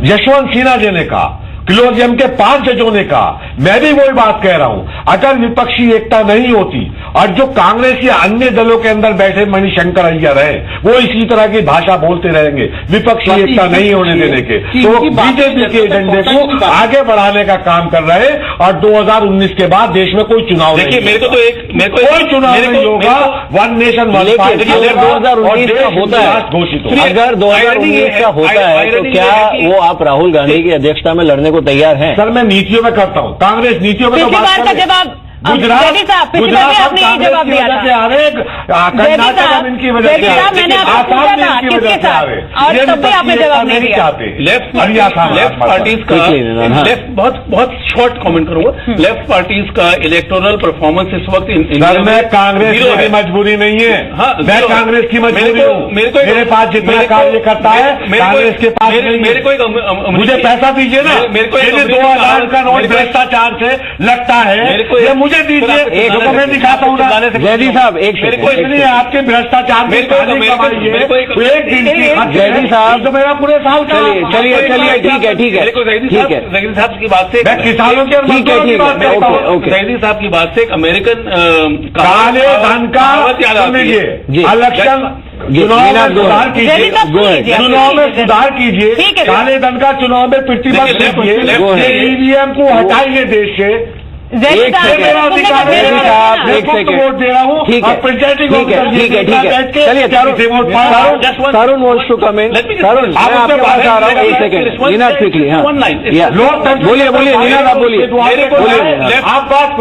यशवंत सिन्हा जी ने कहा, क्लोजियम के 5 जजों ने कहा, मैं भी वही बात कह रहा हूं। अगर विपक्षी एकता नहीं होती और जो कांग्रेस या अन्य दलों के अंदर बैठे मणिशंकर अय्यर है वो इसी तरह की भाषा बोलते रहेंगे विपक्षी एकता नहीं होने देने के, तो बीजेपी के एजेंडे को आगे बढ़ाने का काम कर रहे हैं। और 2019 के बाद देश में कोई चुनाव देखिए, मेरे को कोई चुनाव नहीं होगा, वन नेशन वन पार्टी। 2019 का होता है, घोषित हो, अगर 2019 का होता है तो क्या वो आप राहुल गांधी की अध्यक्षता में लड़ने को तैयार हैं? सर, मैं नीतियों में करता हूं, कांग्रेस नीतियों में तो बात बार का जवाब गुजरात आपने ये जवाब दिया था, कर्नाटक हम इनकी वजह से मैंने आपको पूछा था किसके साथ, और तब भी आपने जवाब नहीं दिया। लेफ्ट पार्टीज का, लेफ्ट बहुत शॉर्ट कमेंट करूंगा, लेफ्ट पार्टीज का इलेक्टोरल परफॉर्मेंस इस वक्त सर, मैं कांग्रेस की मजबूरी नहीं है, मैं कांग्रेस की मजबूरी हूँ, मेरे पास जितना कार्य करता है कांग्रेस के पास मेरे को मुझे पैसा दीजिए ना, मेरे को 2000 का नोट भ्रष्टाचार से लगता है, मुझे दीजिए, मैं दिखाता हूँ ना। जैदी साहब, एक इसलिए आपके भ्रष्टाचार में एक दिन की जैदी साहब, तो मेरा पूरे साल का। चलिए ठीक है जैदी साहब की बात से, मैं किसानों के जैदी साहब की बात से एक अमेरिकन काले धन का इलेक्शन चुनाव में सुधार कीजिए, चुनाव में सुधार कीजिए, काले धन का चुनाव में प्रतिबद्ध कीजिए, ईवीएम को हटाइए देश से। एक सेकंड वोट दे रहा हूँ, ठीक है, चलिए तरुण वॉन्ट्स टू कम इन, तरुण मैं आपके पास आ रहा हूँ, एक सेकंड, नीनाद क्विकली, हाँ बोलिए नीनाद, आप बोलिए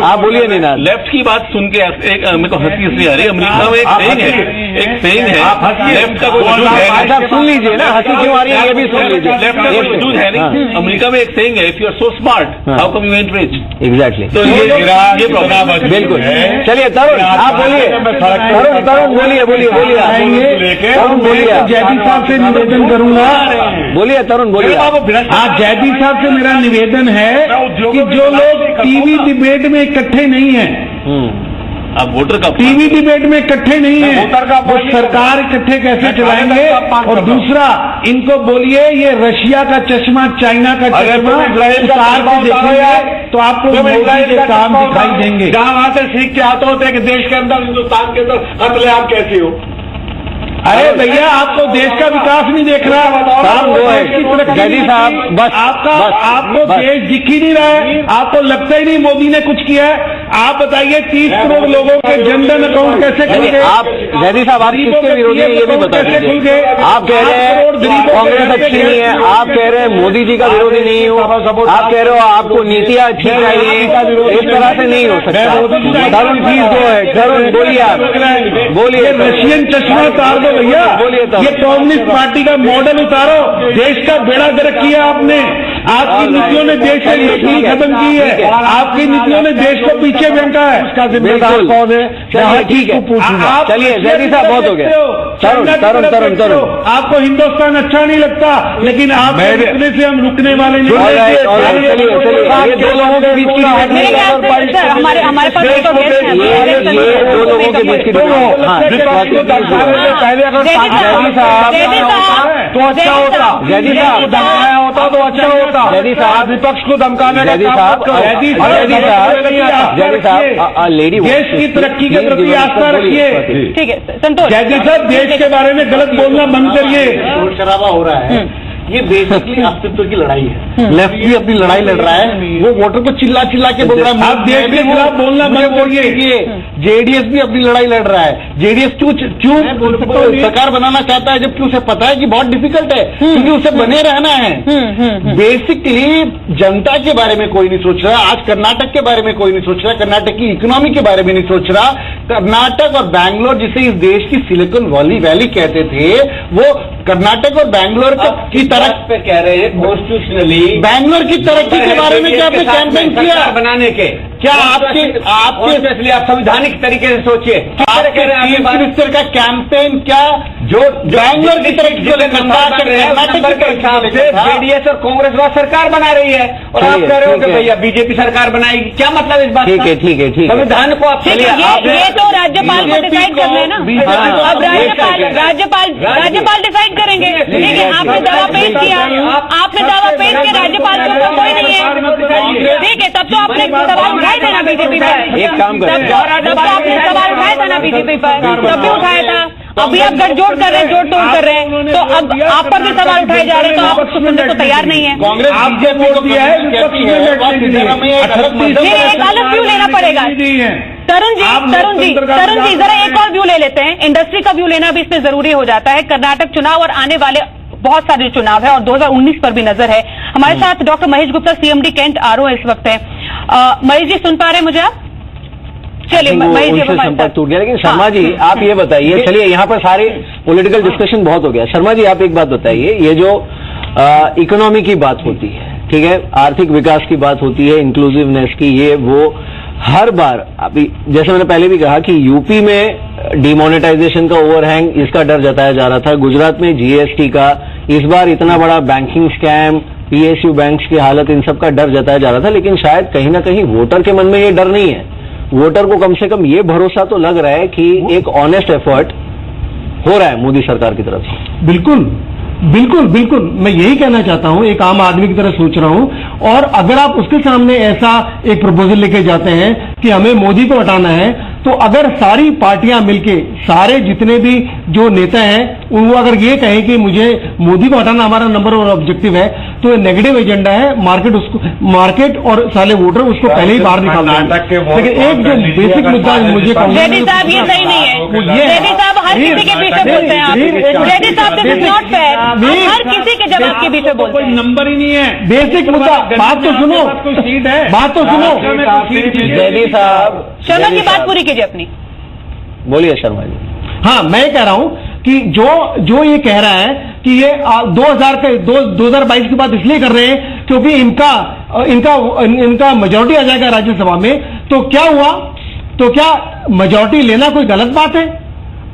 आप बोलिए नीनाद। लेफ्ट की बात सुन के मेरे को हंसी इसलिए आ रही है, अमेरिका में एक सेइंग है, लेफ्ट का कोई वजूद है, सुन लीजिए ना, हंसी क्यों आ रही है ये भी सुन लीजिए, लेफ्ट का कोई वजूद है नहीं। अमेरिका में एक सेइंग है, if you are so smart how come you ain't rich. Exactly, ये प्रॉब्लम बिल्कुल। चलिए तरुण आप बोलिए, तरुण बोलिए तरुण बोलिए, जैदी साहब से निवेदन करूंगा, बोलिए तरुण बोलिए। आज जैदी साहब से मेरा निवेदन है कि जो लोग टीवी डिबेट में इकट्ठे नहीं हैं, अब वोटर का टीवी डिबेट में इकट्ठे नहीं है, वो सरकार इकट्ठे कैसे चलाएंगे? और दूसरा, इनको बोलिए ये रशिया का चश्मा, चाइना का चश्मा उतार के देखेंगे तो आपको मोदी के काम दिखाई देंगे। जहां वहां से सीख के आते होते हैं कि देश के अंदर, हिंदुस्तान के अंदर कत्लेआम कैसी हो। अरे भैया, आपको देश का विकास नहीं देख रहा जयदीप साहब, बस आपको देश दिख ही नहीं रहा है, आपको लगता ही नहीं मोदी ने कुछ किया है। आप बताइए 30 करोड़ लोगों के जनधन अकाउंट कैसे खुल गए? आप जयदीप साहब, आप किसके विरोधी हैं ये भी बता दीजिए। आप कह रहे हैं कांग्रेस अच्छी नहीं है, आप कह रहे हैं मोदी जी का विरोधी नहीं हो, आप कह रहे हो आपको नीतियां अच्छी चाहिए, इस तरह से नहीं हो सकता। तरुण प्लीज गो है, तरुण बोलिए, आप बोलिए। रशियन चश्मा उतार दो भैया, ये कम्युनिस्ट पार्टी का मॉडल उतारो। देश का बेड़ा गर्क किया आपने, आपकी नीतियों ने देश से नौकरी खत्म की है, आपकी नीतियों ने देश को पीछे फेंका है। उसका जिम्मेदार कौन है? ठीक है, चलिए जयदीप साहब, बहुत हो गया। तरुण आपको हिंदुस्तान अच्छा नहीं लगता, लेकिन आप रुकने से हम रुकने वाले नहीं। चलिए, दो लोगों के बीच की हमारे पास दो लोगों के बीच की पहले अगर तो अच्छा होता, जयदीप साहब धमकाया होता तो अच्छा होता। जयदीप साहब, विपक्ष को धमकाने का जयदीप साहब, लेडी देश की तरक्की के प्रति आस्था रखिए। ठीक है संतोष। जयदीप साहब, देश के बारे में गलत बोलना बंद करिए। शोर शराबा हो रहा है, ये बेसिकली अस्तित्व की लड़ाई है। लेफ्ट भी अपनी लड़ाई लड़ रहा है, वो वोटर को चिल्ला चिल्ला के बोल रहा है आप देश के खिलाफ बोलना बंद करिए। जेडीएस भी अपनी लड़ाई लड़ रहा है। जेडीएस क्यों सरकार बनाना चाहता है, जबकि उसे पता है कि बहुत डिफिकल्ट है, क्योंकि उसे बने रहना है। बेसिकली जनता के बारे में कोई नहीं सोच रहा। आज कर्नाटक के बारे में कोई नहीं सोच रहा, कर्नाटक की इकोनॉमी के बारे में नहीं सोच रहा। कर्नाटक और बैंगलोर, जिसे इस देश की सिलिकॉन वैली कहते थे, वो कर्नाटक और बैंगलोर की तरक्की पे कह रहे हैं कॉन्स्टिट्यूशनली बैंगलोर की तरक्की के बारे में क्या आपने कैंपेन किया बनाने के? क्या आपके आप संवैधानिक तरीके से सोचिए, चीफ मिनिस्टर का कैंपेन क्या जो बैंगलोर की तरक्की को लेकर जेडीएस और कांग्रेस बात सरकार बना रही है, और आप कह रहे हो कि भैया बीजेपी सरकार बनाएगी। क्या मतलब इस बात का? ठीक है। संविधान को आप ये तो राज्यपाल को डिसाइड करना है ना। अब राज्यपाल डिसाइड करेंगे। देखिए, आपने दावा पेश किया, आपने दावा पेश किया, राज्यपाल को कोई नहीं है। ठीक है, तब तो आपने सवाल उठाया था ना बीजेपी पर। एक काम करें, तब तो आपने सवाल उठाया था ना बीजेपी पर, तब भी उठाया था। अभी आप गठजोड़ कर रहे हैं, जोड़ तोड़ कर रहे हैं, तो अब आप पर भी सवाल उठाए जा रहे हैं, तो आप उसको सुनने को तैयार नहीं है। कांग्रेस आपके वोट दिया है, एक अलग व्यू लेना पड़ेगा। तरुण जी जरा एक और व्यू ले लेते हैं। इंडस्ट्री का व्यू लेना भी इसमें जरूरी हो जाता है। कर्नाटक चुनाव और आने वाले बहुत सारे चुनाव है, और 2019 पर भी नजर है। हमारे साथ doctor Mahesh Gupta, CMD Kent RO इस वक्त है। महेश जी, सुन पा रहे हैं मुझे आप? चलिए महेश जी, संपर्क टूट गया। लेकिन शर्मा जी, आप ये बताइए, चलिए यहाँ पर सारे पॉलिटिकल डिस्कशन बहुत हो गया। शर्मा जी, आप एक बात बताइए, ये जो इकोनॉमी की बात होती है, ठीक है, आर्थिक विकास की बात होती है, इंक्लूसिवनेस की, ये वो हर बार अभी जैसे मैंने पहले भी कहा कि यूपी में डिमोनेटाइजेशन का ओवरहैंग, इसका डर जताया जा रहा था। गुजरात में जीएसटी का, इस बार इतना बड़ा बैंकिंग स्कैम, पीएसयू बैंक्स की हालत, इन सब का डर जताया जा रहा था। लेकिन शायद कहीं ना कहीं वोटर के मन में ये डर नहीं है। वोटर को कम से कम ये भरोसा तो लग रहा है कि एक ऑनेस्ट एफर्ट हो रहा है मोदी सरकार की तरफ से। बिल्कुल मैं यही कहना चाहता हूं, एक आम आदमी की तरह सोच रहा हूं। और अगर आप उसके सामने ऐसा एक प्रपोजल लेके जाते हैं कि हमें मोदी को हटाना है, तो अगर सारी पार्टियां मिलके, सारे जितने भी जो नेता हैं, वो अगर ये कहें कि मुझे मोदी को हटाना हमारा नंबर वन ऑब्जेक्टिव है, तो ये नेगेटिव एजेंडा है। मार्केट और साले वोटर उसको पहले ही बाहर निकाल देंगे। लेकिन एक जो बेसिक मुद्दा मुझे जयदीप साहब, ये सही नहीं है। जयदीप साहब, हर किसी के पीछे बोलते हैं आप। जयदीप साहब, दिस इज नॉट फेयर। हर किसी के जवाब के पीछे बोलते हैं। कोई नंबर ही नहीं है। बेसिक मुद्दा, बात तो सुनो, बात तो सुनो। जयदीप साहब, शर्मा की बात पूरी कीजिए अपनी। बोलिए शर्मा जी। हाँ, मैं कह रहा हूं कि जो ये कह रहा है कि ये 2022 की बात इसलिए कर रहे हैं क्योंकि इनका मेजॉरिटी आ जाएगा राज्यसभा में, तो क्या हुआ? तो क्या मेजॉरिटी लेना कोई गलत बात है?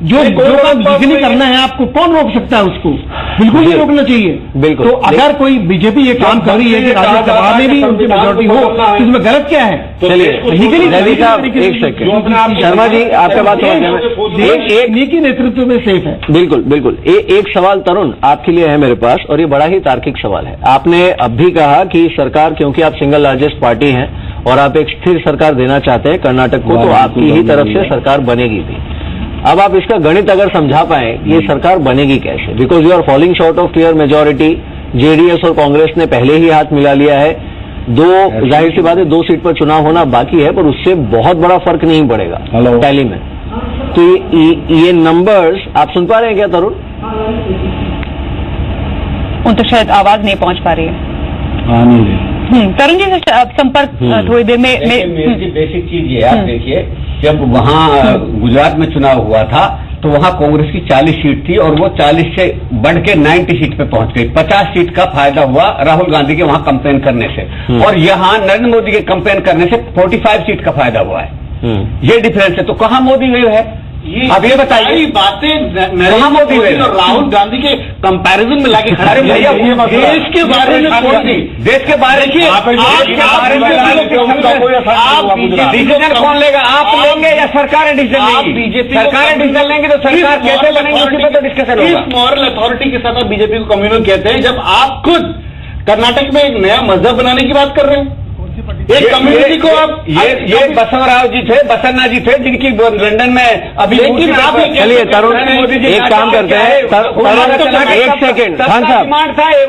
जो काम बिजली करना है, आपको कौन रोक सकता है उसको? बिल्कुल नहीं रोकना चाहिए। बिल्कुल। तो अगर कोई बीजेपी ये काम कर रही है कि राज्यसभा में भी उनकी मेजॉरिटी हो, तो इसमें गलत क्या है? चलिए जयदीप साहब, एक सेकंड। शर्मा जी, आपका बात एक ही नेतृत्व में सेफ है। बिल्कुल। एक सवाल तरुण आपके लिए है मेरे पास, और ये बड़ा ही तार्किक सवाल है। आपने अब भी कहा कि सरकार, क्योंकि आप सिंगल लार्जेस्ट पार्टी हैं और आप एक स्थिर सरकार देना चाहते हैं कर्नाटक को, तो आपकी ही तरफ से सरकार बनेगी भी। अब आप इसका गणित अगर समझा पाए ये सरकार बनेगी कैसे, because you are falling short of clear majority. JDS और कांग्रेस ने पहले ही हाथ मिला लिया है, जाहिर सी बात है 2 सीट पर चुनाव होना बाकी है, पर उससे बहुत बड़ा फर्क नहीं पड़ेगा टैली में। तो ये नंबर्स आप सुन पा रहे हैं क्या तरुण? उन तो शायद आवाज नहीं पहुंच पा रही है। तरुण जी से संपर्क थोड़ी देर में बेसिक चीज ये आप देखिए, जब वहाँ गुजरात में चुनाव हुआ था तो वहाँ कांग्रेस की 40 सीट थी और वो 40 से बढ़ के 90 सीट पे पहुंच गई। 50 सीट का फायदा हुआ राहुल गांधी के वहाँ कंपेन करने से, और यहाँ नरेंद्र मोदी के कंपेन करने से 45 सीट का फायदा हुआ है। ये डिफरेंस है। तो कहाँ मोदी वेव है? अब ये बताइए, बातें नरेंद्र मोदी और राहुल गांधी के कंपैरिजन में लाके खड़े भैया देश के बारे में देश के बारे में डिसीजन कौन लेगा? आप लेंगे या सरकार डिसीजन लेंगी? बीजेपी सरकार डिसीजन लेंगे तो सरकार कैसे बनेगी उसी पर तो डिस्कशन होगा। इस मॉरल अथॉरिटी के साथ आप बीजेपी को कम्युनल कहते हैं, जब आप खुद कर्नाटक में एक नया मजहब बनाने की बात कर रहे हैं, एक कम्युनिटी को आप ये बसवराव जी थे, बसन्ना जी थे, जिनकी लंदन में अभी। लेकिन आप चलिए तरुण एक काम करते हैं, एक सेकेंड खान साहब,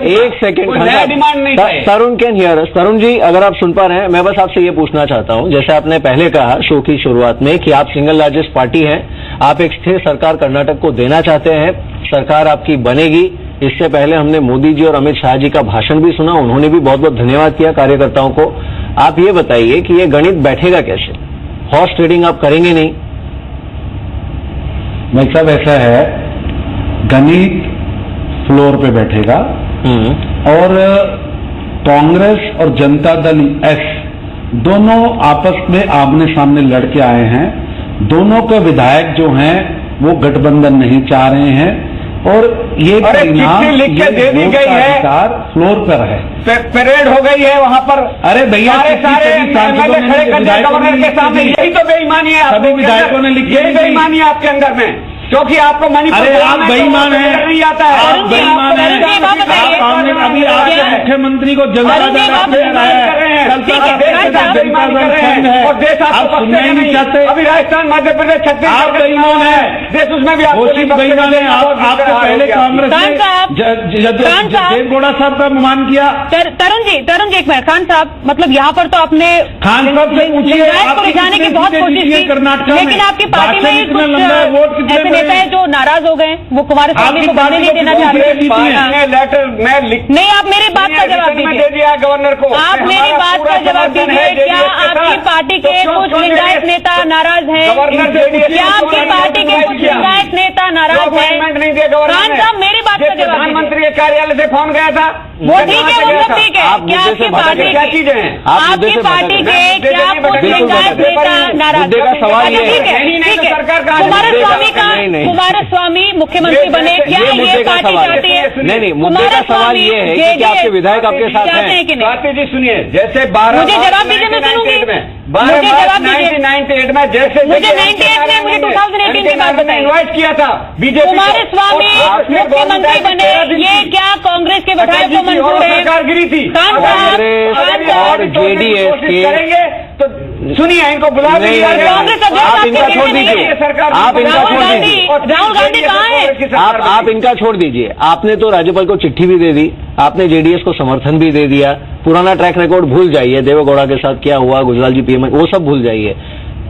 एक सेकेंड डिमांड नहीं था। तरुण कैन हियर अस। तरुण जी अगर आप सुन पा रहे हैं, मैं बस आपसे ये पूछना चाहता हूं, जैसे आपने पहले कहा शो की शुरुआत में कि आप सिंगल लार्जेस्ट पार्टी हैं, आप एक स्थिर सरकार कर्नाटक को देना चाहते हैं, सरकार आपकी बनेगी। इससे पहले हमने मोदी जी और अमित शाह जी का भाषण भी सुना, उन्होंने भी बहुत बहुत धन्यवाद किया कार्यकर्ताओं को। आप ये बताइए कि ये गणित बैठेगा कैसे? हॉर्स ट्रेडिंग आप करेंगे नहीं? भाई साहब ऐसा है, गणित फ्लोर पे बैठेगा और कांग्रेस और जनता दल एस दोनों आपस में आमने सामने लड़के आए हैं। दोनों के विधायक जो हैं वो गठबंधन नहीं चाह रहे हैं और ये परिणाम लिख के दे दी गई है, फ्लोर पर है, परेड हो गई है वहां पर। अरे भैया सारे खड़े कर दिया गवर्नर के सामने। यही तो बेईमानी है, सभी विधायकों ने लिखी, यही बेईमानी है आपके अंदर में, क्योंकि आपको मणिपुर आप बेईमान है, नहीं आता है। आप बेईमान है। अभी आपके मुख्यमंत्री को जनता और देश आपको नहीं चाहते। अभी राजस्थान, मध्य प्रदेश, छत्तीसगढ़ बेईमान है, देश उसमें भी बेईमान है। आपको पहले कांग्रेस ने देवगौड़ा साहब का अपमान किया। तरुण जी एक मिनट, खान साहब मतलब यहाँ पर तो आपने खान साहब से पूछिए को रिझाने की बहुत कोशिश की कर्नाटक, लेकिन आपकी पार्टी में कुछ ऐसे नेता है जो नाराज हो गए, वो कुमारस्वामी को बनने नहीं देना चाह रहे। लेटर मैं नहीं, आप मेरी बात का जवाब दीजिए, दे दिया गवर्नर को। आप मेरी बात का जवाब दीजिए। क्या आपकी पार्टी के कुछ लिंगायत नेता नाराज हैं? क्या आपकी पार्टी के कुछ लिंगायत नेता नाराज हैं? खान साहब मेरी बात का जवाब, प्रधानमंत्री के कार्यालय से फोन गया था, वो ठीक है, वो सब ठीक है। क्या आपकी पार्टी क्या चीजें हैं? आपकी पार्टी के क्या कुछ लिंगायत नेता नाराज? ठीक है, ठीक है। कुमारस्वामी मुख्यमंत्री बने, क्या ये पार्टी चाहती है? नहीं, मुद्दे का सवाल ये है कि क्या आपके विधायक आपके साथ हैं कि नहीं? भारती जी सुनिए, जैसे 12 मुझे जवाब दीजिए, मैं सुनूंगी। मुझे जवाब दीजिए। 1998 में जैसे मुझे 98 में मुझे 2018 की बात बताइए। इन्वाइट किया था बीजेपी, कुमारस्वामी मुख्यमंत्री बने, ये क्या कांग्रेस के विधायक को मंजूर है? सरकार गिरी थी। कांग्रेस और जेडीएस के करेंगे तो सुनिए, इनको बुला दीजिए। कांग्रेस आप इनका छोड़ दीजिए, सरकार आप इनका छोड़ दीजिए, राहुल गांधी कहाँ है? आप इनका छोड़ दीजिए। आपने तो राज्यपाल को चिट्ठी भी दे दी, आपने जेडीएस को समर्थन भी दे दिया। पुराना ट्रैक रिकॉर्ड भूल जाइए, देवेगौड़ा के साथ क्या हुआ, गुजराल जी पीएम, वो सब भूल जाइए।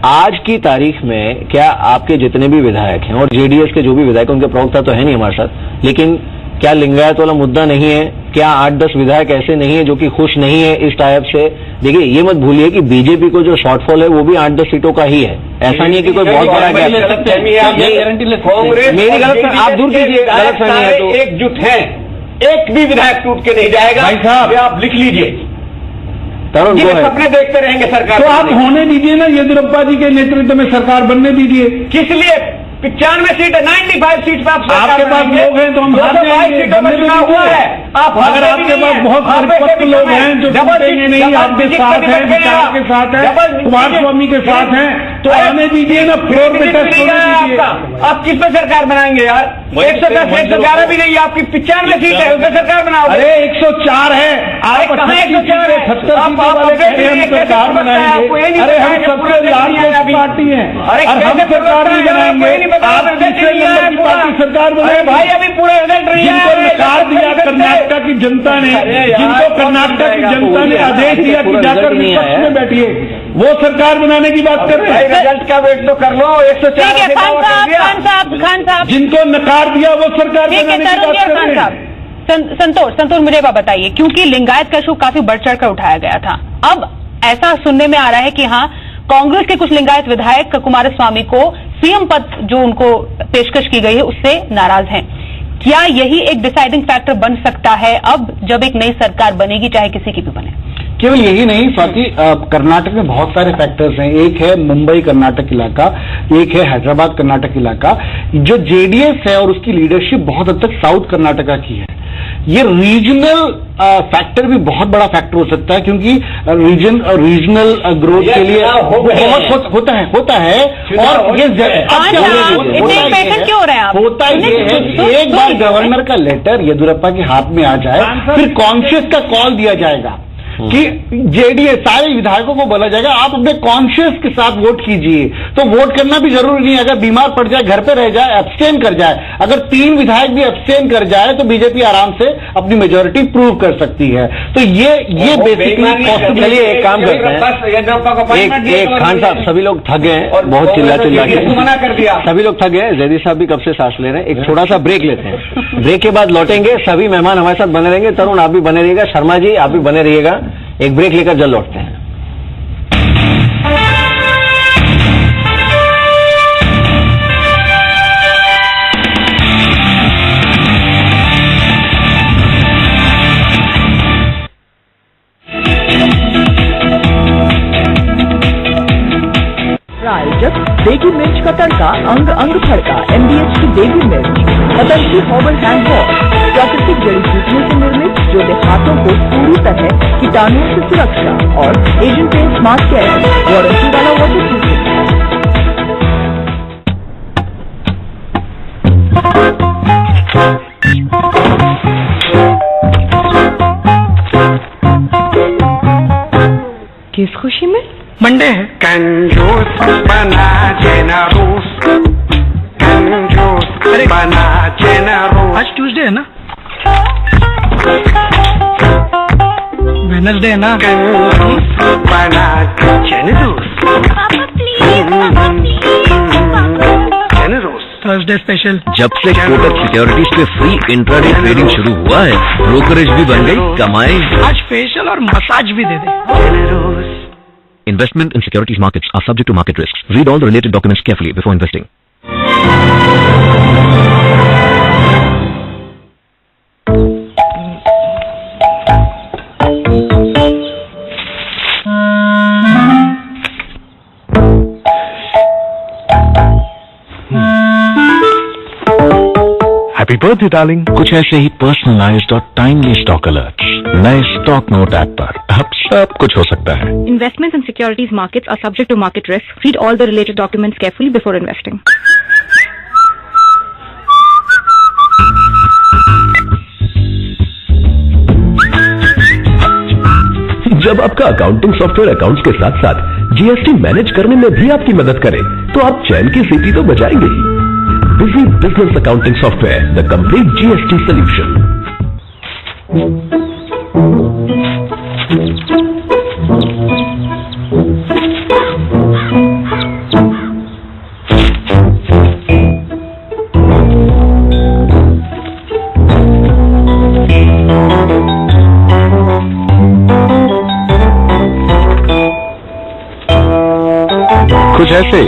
आज की तारीख में क्या आपके जितने भी विधायक हैं और जेडीएस के जो भी विधायक, उनके प्रवक्ता तो है नहीं हमारे साथ, लेकिन क्या लिंगायत वाला मुद्दा नहीं है? क्या 8-10 विधायक ऐसे नहीं है जो कि खुश नहीं है इस टाइप से? देखिए, ये मत भूलिए कि बीजेपी को जो शॉर्टफॉल है वो भी 8-10 सीटों का ही है, ऐसा नहीं है कि कोई बहुत बड़ा गैप है। कांग्रेस मेरी गलत, आप दूर कीजिए गलतफहमी है तो। एकजुट है, एक भी विधायक टूट के नहीं जाएगा। भाई साहब, आप लिख लीजिए, तरुण ये सपने देखते रहेंगे सरकार। तो आप होने दीजिए ना, येदियुरप्पा जी के नेतृत्व में सरकार बनने दीजिए। किस लिए? 95 सीट है, 95 सीट पर आपके पास लोग हैं तो हम हार जाएंगे। सीटों में चुनाव हुआ है। आप अगर आपके पास बहुत परिपक्व लोग हैं जो टूटेंगे नहीं, आपके साथ हैं, विचार के साथ हैं, कुमारस्वामी के साथ हैं, तो आने दीजिए ना, फ्लोर पे टेस्ट होने दीजिए। आप किस पे सरकार बनाएंगे यार? 110 111 भी नहीं, आपकी 95 सीट है, उसमें सरकार बनाओगे। अरे 104 है, आप 170 सरकार बनाएंगे। अरे हम सबसे लार्जेस्ट पार्टी है और हम सरकार नहीं बनाएंगे, आप तीसरे पार्टी सरकार बनाएंगे। भाई अभी पूरा रिजल्ट नहीं जिनको नकार दिया कर्नाटक की जनता ने, जिनको कर्नाटक की जनता ने आदेश दिया कि जाकर विपक्ष में बैठिए, वो सरकार बनाने की बात कर रहे हैं। रिजल्ट का वेट तो कर लो। 104 खान साहब जिनको नकार दिया वो सरकार बनाने की बात कर रहे हैं। संतोष मुझे बताइए, क्योंकि लिंगायत का इशू काफी बढ़ चढ़ कर उठाया गया था, अब ऐसा सुनने में आ रहा है कि हाँ, कांग्रेस के कुछ लिंगायत विधायक कुमारस्वामी को सीएम पद जो उनको पेशकश की गई है उससे नाराज हैं। क्या यही एक डिसाइडिंग फैक्टर बन सकता है अब जब एक नई सरकार बनेगी, चाहे किसी की भी बने? केवल यही नहीं, स्वाति, कर्नाटक में बहुत सारे फैक्टर्स हैं। एक है मुंबई कर्नाटक इलाका, एक है हैदराबाद कर्नाटक इलाका। जो जेडीएस है और उसकी लीडरशिप बहुत हद तक साउथ कर्नाटका की है। ये रीजनल फैक्टर भी बहुत बड़ा फैक्टर हो सकता है, क्योंकि रीजनल ग्रोथ के लिए बहुत होता है। और ये क्यों हो रहे हैं आप? होता है एक बार गवर्नर का लेटर येदियुरप्पा के हाथ में आ जाए, फिर कॉन्शियस का कॉल दिया जाएगा कि जेडीएस सारे विधायकों को बोला जाएगा आप अपने कॉन्शियस के साथ वोट कीजिए। तो वोट करना भी जरूरी नहीं है, अगर बीमार पड़ जाए, घर पे रह जाए, एब्सटेन कर जाए। अगर 3 विधायक भी एब्सटेन कर जाए तो बीजेपी आराम से अपनी मेजोरिटी प्रूव कर सकती है। तो ये बेसिकली पॉसिबल। चलिए एक काम करते हैं, एक खान साहब, सभी लोग थक गए हैं, बहुत चिल्ला के मना कर दिया, सभी लोग थक गए। जैदी साहब भी कब से सांस ले रहे हैं, एक छोटा सा ब्रेक लेते हैं। ब्रेक के बाद लौटेंगे, सभी मेहमान हमारे साथ बने रहेंगे। तरुण आप भी बने रहिएगा, शर्मा जी आप भी बने रहिएगा। एक ब्रेक लेकर जल्द लौटते हैं। प्रायोजक देगी मिर्च का तड़का, अंग अंग फड़का, MBH की देगी मिर्च, पतंजलि हर्बल हैंड वॉश, प्राकृतिक जड़ी बूटियों से निर्मित जो दे हाथों को पूरी तरह कीटाणुओं से सुरक्षा, और Asian paint smart care warranty वाला वाटर प्रूफिंग। किस खुशी में? मंडे है। कंजूस बना जेनरूस, कंजूस बना जेनरूस। आज ट्यूसडे है ना, वेडनेसडे है ना, कंजूस बना जेनरूस। जेनरूस थर्सडे स्पेशल। जब से कोटक सिक्योरिटीज पे फ्री इंट्राडे ट्रेडिंग शुरू हुआ है, ब्रोकरेज भी बन गई कमाई। आज फेशियल और मसाज भी दे दे। Investment in securities markets are subject to market risks. Read all the related documents carefully before investing. Happy birthday, darling. कुछ ऐसे ही personalized और timely stock alerts नए स्टॉक नोट ऐप पर अब सब कुछ हो सकता है। Investments in securities markets are subject to market risk. Read all the related documents carefully before investing. जब आपका अकाउंटिंग सॉफ्टवेयर अकाउंट्स के साथ साथ जीएसटी मैनेज करने में भी आपकी मदद करे, तो आप चैन की सीटी तो बजाएंगे ही। Busy business accounting software, the complete GST solution. कुछ ऐसे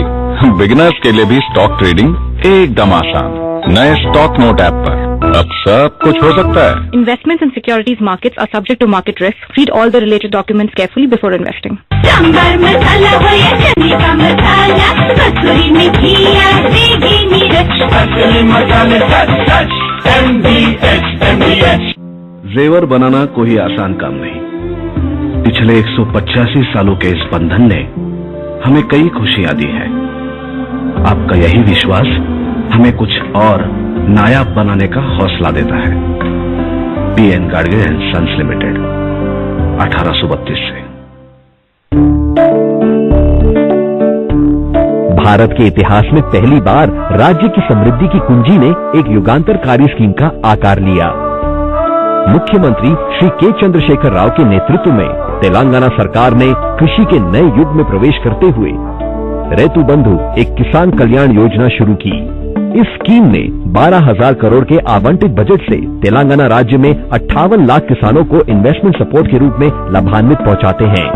बिगिनर्स के लिए भी स्टॉक ट्रेडिंग एकदम आसान नए स्टॉक नोट ऐप पर अब सब कुछ हो सकता है। Investments in securities markets are subject to market risk. Read all the related documents carefully before investing. Sambar मसाला हो या चने का मसाला, कसूरी मेथी या देगी मिर्च, असली मसाले सच MBH। जेवर बनाना कोई आसान काम नहीं। पिछले 185 सालों के इस बंधन ने हमें कई खुशियां दी है। आपका यही विश्वास हमें कुछ और नायाब बनाने का हौसला देता है। PN Gadgil and sons limited, 1832 से। भारत के इतिहास में पहली बार राज्य की समृद्धि की कुंजी ने एक युगांतरकारी स्कीम का आकार लिया। मुख्यमंत्री श्री के चंद्रशेखर राव के नेतृत्व में तेलंगाना सरकार ने कृषि के नए युग में प्रवेश करते हुए रैतु बंधु एक किसान कल्याण योजना शुरू की। इस स्कीम ने 12,000 करोड़ के आवंटित बजट से तेलंगाना राज्य में 58 लाख किसानों को इन्वेस्टमेंट सपोर्ट के रूप में लाभान्वित पहुंचाते हैं।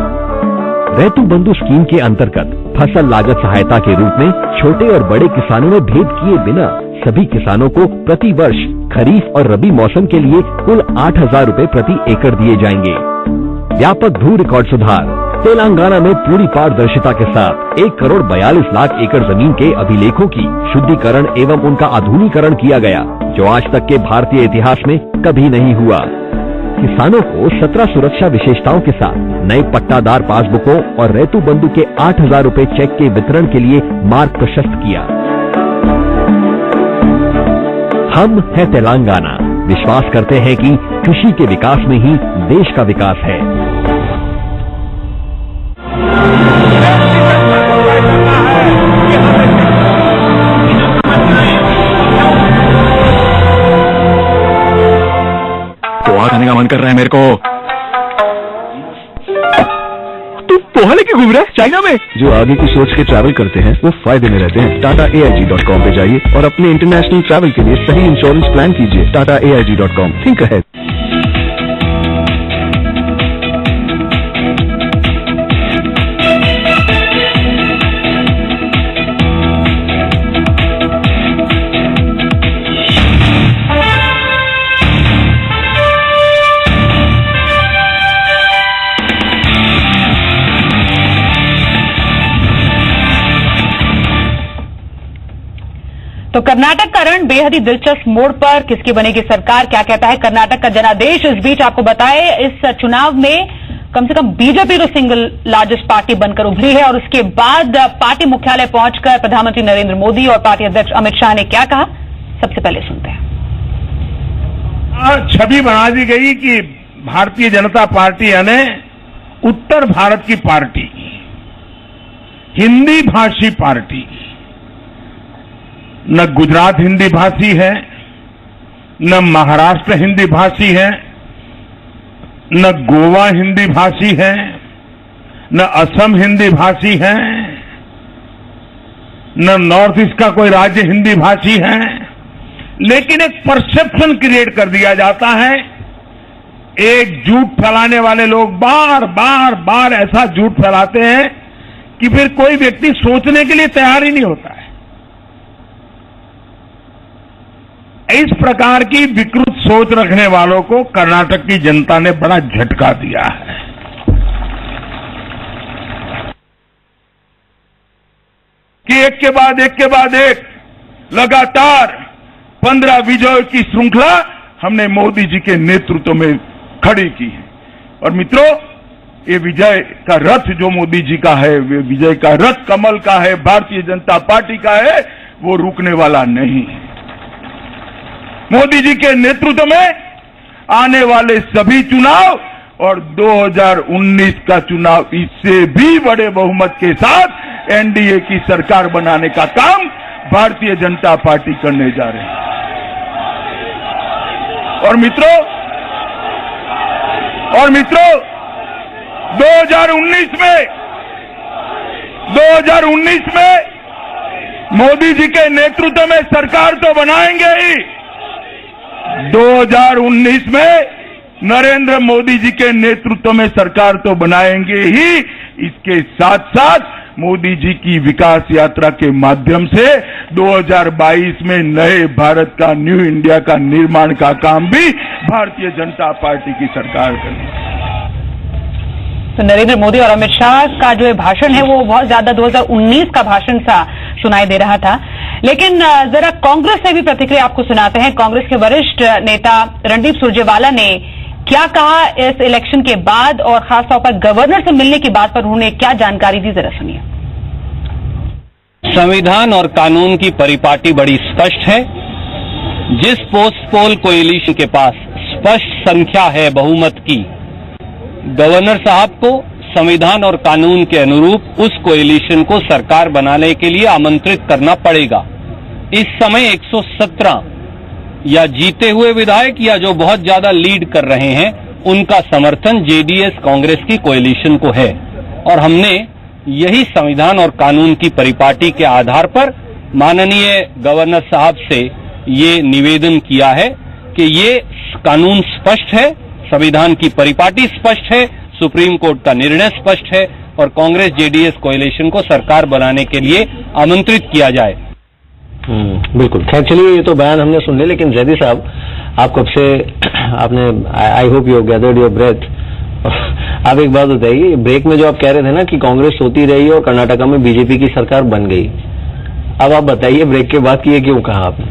रैतु बंधु स्कीम के अंतर्गत फसल लागत सहायता के रूप में छोटे और बड़े किसानों में भेद किए बिना सभी किसानों को प्रति वर्ष खरीफ और रबी मौसम के लिए कुल 8,000 रुपए प्रति एकड़ दिए जाएंगे। व्यापक भू रिकॉर्ड सुधार। तेलंगाना में पूरी पारदर्शिता के साथ 1,42,00,000 एकड़ जमीन के अभिलेखों की शुद्धिकरण एवं उनका आधुनिकीकरण किया गया, जो आज तक के भारतीय इतिहास में कभी नहीं हुआ। किसानों को 17 सुरक्षा विशेषताओं के साथ नए पट्टादार पासबुकों और रैतु बंधु के 8,000 रुपए चेक के वितरण के लिए मार्ग प्रशस्त किया। हम है तेलंगाना, विश्वास करते हैं कि कृषि के विकास में ही देश का विकास है। पोहा खाने का मन कर रहा है मेरे को। तू पोहा लेके घूम रहा है चाइना में? जो आगे की सोच के ट्रैवल करते हैं वो फायदे में रहते हैं। TATAAIG.com पे जाइए और अपने इंटरनेशनल ट्रैवल के लिए सही इंश्योरेंस प्लान कीजिए। TATAAIG.com, think ahead. तो कर्नाटक का रण बेहद ही दिलचस्प मोड़ पर, किसकी बनेगी सरकार, क्या कहता है कर्नाटक का जनादेश। इस बीच आपको बताएं, इस चुनाव में कम से कम बीजेपी तो सिंगल लार्जेस्ट पार्टी बनकर उभरी है और उसके बाद पार्टी मुख्यालय पहुंचकर प्रधानमंत्री नरेंद्र मोदी और पार्टी अध्यक्ष अमित शाह ने क्या कहा, सबसे पहले सुनते हैं। छवि बना दी गई कि भारतीय जनता पार्टी यानी उत्तर भारत की पार्टी, हिंदी भाषी पार्टी, न गुजरात हिंदी भाषी है, न महाराष्ट्र हिंदी भाषी है, न गोवा हिंदी भाषी है, न असम हिंदी भाषी है, न नॉर्थ ईस्ट का कोई राज्य हिंदी भाषी है। लेकिन एक परसेप्शन क्रिएट कर दिया जाता है। एक झूठ फैलाने वाले लोग बार बार बार ऐसा झूठ फैलाते हैं कि फिर कोई व्यक्ति सोचने के लिए तैयार ही नहीं होता है। इस प्रकार की विकृत सोच रखने वालों को कर्नाटक की जनता ने बड़ा झटका दिया है। कि एक के बाद एक लगातार 15 विजयों की श्रृंखला हमने मोदी जी के नेतृत्व में खड़ी की है। और मित्रों, ये विजय का रथ जो मोदी जी का है, वे विजय का रथ कमल का है, भारतीय जनता पार्टी का है, वो रुकने वाला नहीं है। मोदी जी के नेतृत्व में आने वाले सभी चुनाव और 2019 का चुनाव इससे भी बड़े बहुमत के साथ एनडीए की सरकार बनाने का काम भारतीय जनता पार्टी करने जा रही है। और मित्रों 2019 में मोदी जी के नेतृत्व में सरकार तो बनाएंगे ही। 2019 में नरेंद्र मोदी जी के नेतृत्व में सरकार तो बनाएंगे ही, इसके साथ साथ मोदी जी की विकास यात्रा के माध्यम से 2022 में नए भारत का, न्यू इंडिया का निर्माण का काम भी भारतीय जनता पार्टी की सरकार करेगी। तो नरेंद्र मोदी और अमित शाह का जो भाषण है वो बहुत ज्यादा 2019 का भाषण सा सुनाई दे रहा था। लेकिन जरा कांग्रेस से भी प्रतिक्रिया आपको सुनाते हैं। कांग्रेस के वरिष्ठ नेता रणदीप सुरजेवाला ने क्या कहा इस इलेक्शन के बाद और खासतौर पर गवर्नर से मिलने की बात पर उन्होंने क्या जानकारी दी, जरा सुनिए। संविधान और कानून की परिपाटी बड़ी स्पष्ट है। जिस पोस्ट पोल कोएलिशन के पास स्पष्ट संख्या है बहुमत की, गवर्नर साहब को संविधान और कानून के अनुरूप उस कोएलिशन को सरकार बनाने के लिए आमंत्रित करना पड़ेगा। इस समय 117 या जीते हुए विधायक या जो बहुत ज्यादा लीड कर रहे हैं उनका समर्थन जेडीएस कांग्रेस की कोएलिशन को है, और हमने यही संविधान और कानून की परिपाटी के आधार पर माननीय गवर्नर साहब से ये निवेदन किया है कि ये कानून स्पष्ट है, संविधान की परिपाटी स्पष्ट है, सुप्रीम कोर्ट का निर्णय स्पष्ट है, और कांग्रेस जेडीएस कोएलिशन को सरकार बनाने के लिए आमंत्रित किया जाए। बिल्कुल। खैर चलिए, ये तो बयान हमने सुन लिया, लेकिन जैदी साहब आप कब से आपने I hope you gathered your breath. आप एक बात बताइए, ब्रेक में जो आप कह रहे थे ना कि कांग्रेस सोती रही और कर्नाटका में बीजेपी की सरकार बन गई, अब आप बताइए ब्रेक के बाद कि ये क्यों कहा आपने?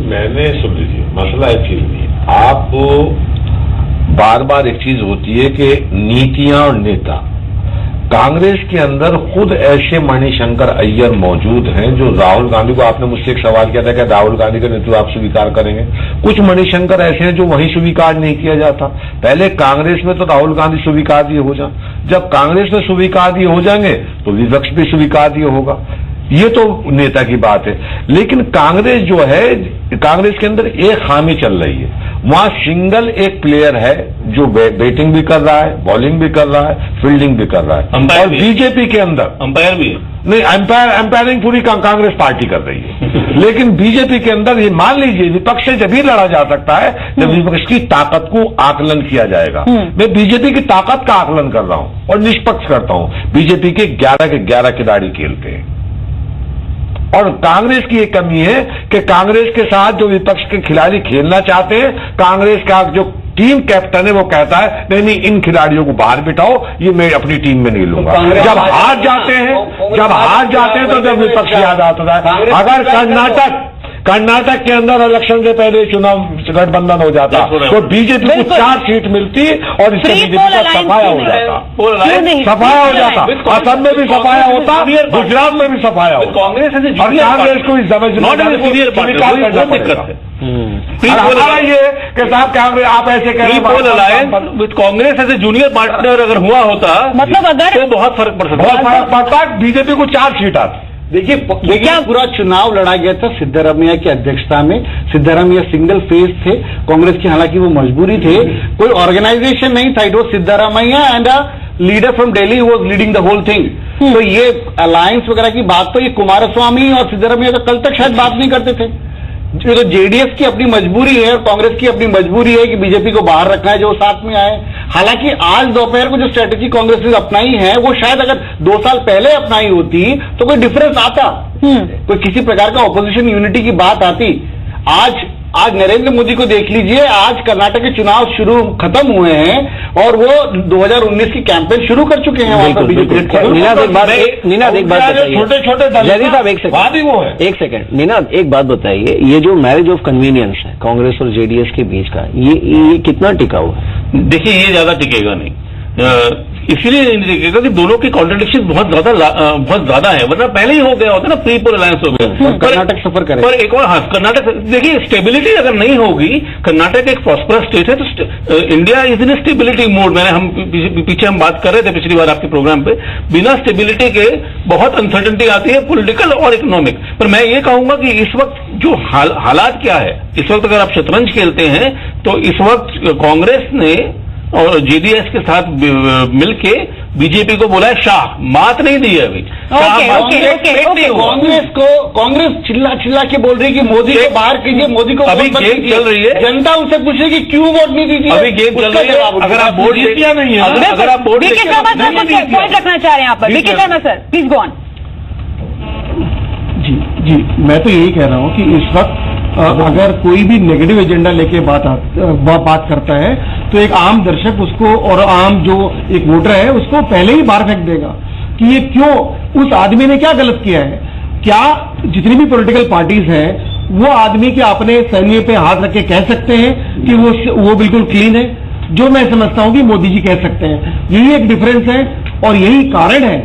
मैंने सुन लीजिए, मसला एक चीज नहीं है, आप बार बार एक चीज होती है कि नीतियां और नेता, कांग्रेस के अंदर खुद ऐसे मणिशंकर अय्यर मौजूद हैं जो राहुल गांधी को, आपने मुझसे एक सवाल किया था कि राहुल गांधी का नेतृत्व आप स्वीकार करेंगे, कुछ मणिशंकर ऐसे हैं जो वहीं स्वीकार नहीं किया जाता। पहले कांग्रेस में तो राहुल गांधी स्वीकार्य हो जाए, जब कांग्रेस में स्वीकार्य हो जाएंगे तो विपक्ष भी स्वीकार्य होगा। ये तो नेता की बात है, लेकिन कांग्रेस जो है, कांग्रेस के अंदर एक खामी चल रही है, वहां सिंगल एक प्लेयर है जो बैटिंग भी कर रहा है, बॉलिंग भी कर रहा है, फील्डिंग भी कर रहा है, और बीजेपी के अंदर अंपायर भी है। नहीं, अंपायरिंग पूरी कांग्रेस पार्टी कर रही है, लेकिन बीजेपी के अंदर ये मान लीजिए विपक्ष से जब ही लड़ा जा सकता है जब विपक्ष की ताकत को आकलन किया जाएगा। मैं बीजेपी की ताकत का आकलन कर रहा हूं और निष्पक्ष करता हूं। बीजेपी के 11 खिलाड़ी खेलते हैं, और कांग्रेस की एक कमी है कि कांग्रेस के साथ जो विपक्ष के खिलाड़ी खेलना चाहते हैं, कांग्रेस का जो टीम कैप्टन है वो कहता है नहीं नहीं, इन खिलाड़ियों को बाहर बिठाओ, ये मैं अपनी टीम में नहीं लूंगा। जब हार जाते हैं तो जब विपक्ष याद आता है। अगर कर्नाटक के अंदर इलेक्शन से पहले चुनाव गठबंधन हो जाता तो बीजेपी को 4 सीट मिलती और इससे बीजेपी का सफाया हो जाता, असम में भी सफाया होता, गुजरात में भी सफाया होता, कांग्रेस को इस ये कि साहब कांग्रेस आप ऐसे कह रहे हैं with Congress as a junior partner अगर हुआ होता मतलब अगर तो बहुत फर्क पड़ सकता, बहुत फर्क पड़ता। बीजेपी को 4 सीट आती। देखिए पूरा चुनाव लड़ा गया था सिद्धारमैया की अध्यक्षता में। सिद्धारमैया सिंगल फेज थे कांग्रेस की, हालांकि वो मजबूरी थे, कोई ऑर्गेनाइजेशन नहीं था। It was Siddaramaiah and a leader from Delhi was leading the whole thing. तो ये अलायंस वगैरह की बात तो ये कुमारस्वामी और सिद्धारमैया तो कल तक शायद बात नहीं करते थे। तो जेडीएस की अपनी मजबूरी है और कांग्रेस की अपनी मजबूरी है कि बीजेपी को बाहर रखना है, जो साथ में आए। हालांकि आज दोपहर को जो स्ट्रेटेजी कांग्रेस ने अपनाई है वो शायद अगर 2 साल पहले अपनाई होती तो कोई डिफरेंस आता, कोई किसी प्रकार का ऑपोजिशन यूनिटी की बात आती। आज नरेंद्र मोदी को देख लीजिए, आज कर्नाटक के चुनाव खत्म हुए हैं और वो 2019 की कैंपेन शुरू कर चुके हैं। नीनाद एक बात बताइए, छोटे जैदी साहब एक सेकंड नीनाद एक बात बताइए, ये जो मैरिज ऑफ कन्वीनियंस है कांग्रेस और जेडीएस के बीच का, ये कितना टिकाऊ है? देखिए ये ज्यादा टिकेगा नहीं, इसलिए नहीं टिकेगा कि दोनों की कॉन्ट्रडिक्शन बहुत ज्यादा है, वरना पहले ही हो गया होता ना, प्री पोल अलायंस हो गया। कर्नाटक सफर करे पर एक और कर्नाटक देखिए, स्टेबिलिटी अगर नहीं होगी, कर्नाटक एक प्रॉस्परस स्टेट है तो India is in stability mode. हम पीछे बात कर रहे थे पिछली बार आपके प्रोग्राम पे, बिना स्टेबिलिटी के बहुत अनसर्टेनिटी आती है पॉलिटिकल और इकोनॉमिक। पर मैं ये कहूंगा कि इस वक्त जो हालात क्या है, इस वक्त अगर आप शतरंज खेलते हैं तो इस वक्त कांग्रेस ने और जेडीएस के साथ मिलके बीजेपी को बोला है शाह, मात नहीं दी है अभी। कांग्रेस चिल्ला के बोल रही है कि मोदी को बाहर कीजिए, मोदी को अभी गेम चल रही है, जनता उनसे पूछेगी क्यों वोट नहीं दीजिए। अभी गेम चल रही है, अगर आप वोट नहीं है, अगर आप वोट पॉइंट रखना चाह रहे हैं यहाँ पर BK Sharma sir, please go on. जी मैं तो यही कह रहा हूँ कि इस वक्त अगर कोई भी नेगेटिव एजेंडा लेके बात करता है तो एक आम दर्शक उसको और आम जो एक वोटर है उसको पहले ही बाहर फेंक देगा कि ये क्यों, उस आदमी ने क्या गलत किया है। क्या जितनी भी पॉलिटिकल पार्टीज हैं वो आदमी के अपने सैन्य पे हाथ रख के कह सकते हैं कि वो बिल्कुल क्लीन है? जो मैं समझता हूं कि मोदी जी कह सकते हैं। यही एक डिफरेंस है और यही कारण है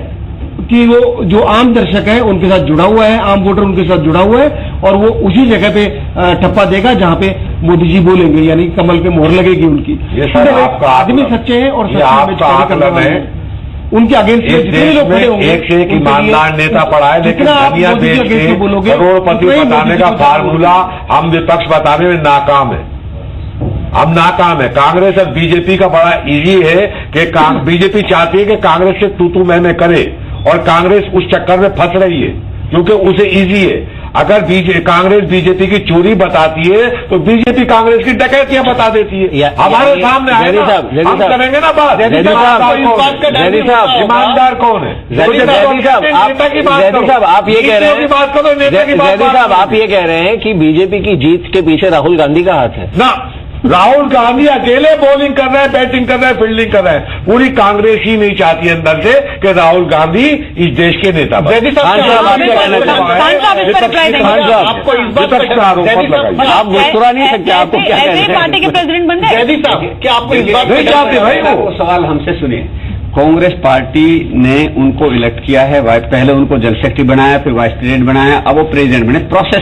कि वो जो आम दर्शक है उनके साथ जुड़ा हुआ है, आम वोटर उनके साथ जुड़ा हुआ है, और वो उसी जगह पे ठप्पा देगा जहां पे मोदी जी बोलेंगे, यानी कमल पे मोहर लगेगी उनकी। आदमी सच्चे हैं और उनके अगेंस्ट जितने लोग खड़े होंगे, एक से एक ईमानदार नेता पड़ा है, लेकिन दुनिया देश के करोड़पति बताने का फार्मूला हम विपक्ष बताने में नाकाम है। हम नाकाम है। कांग्रेस और बीजेपी का बड़ा इजी है कि बीजेपी चाहती है कि कांग्रेस से तू मैं करे, और कांग्रेस उस चक्कर में फंस रही है क्योंकि उसे इजी है। अगर कांग्रेस बीजेपी की चोरी बताती है तो बीजेपी कांग्रेस की डकैतियां बता देती है। हमारे सामने आए ना, हम करेंगे ना बात। ईमानदार कौन है? नेता की बात साहब आप ये कह रहे हैं, बात करो नेता की बात। साहब आप ये कह रहे हैं कि बीजेपी की जीत के पीछे राहुल गांधी का हाथ है ना? राहुल गांधी अकेले बॉलिंग कर रहे हैं, बैटिंग कर रहे हैं, फील्डिंग कर रहे हैं। पूरी कांग्रेस ही नहीं चाहती है अंदर से कि राहुल गांधी इस देश के नेता बने। आप मुस्कुरा नहीं सकते, आपको क्या पार्टी के प्रेसिडेंट बन गए? जयदीप साहब क्या आपको इस बात नहीं चाहते भाई? वो सवाल हमसे सुनिए। कांग्रेस पार्टी ने उनको इलेक्ट किया है, पहले उनको जनरल सेक्रेटरी बनाया, फिर वाइस प्रेसिडेंट बनाया, अब वो प्रेसिडेंट बने। प्रोसेस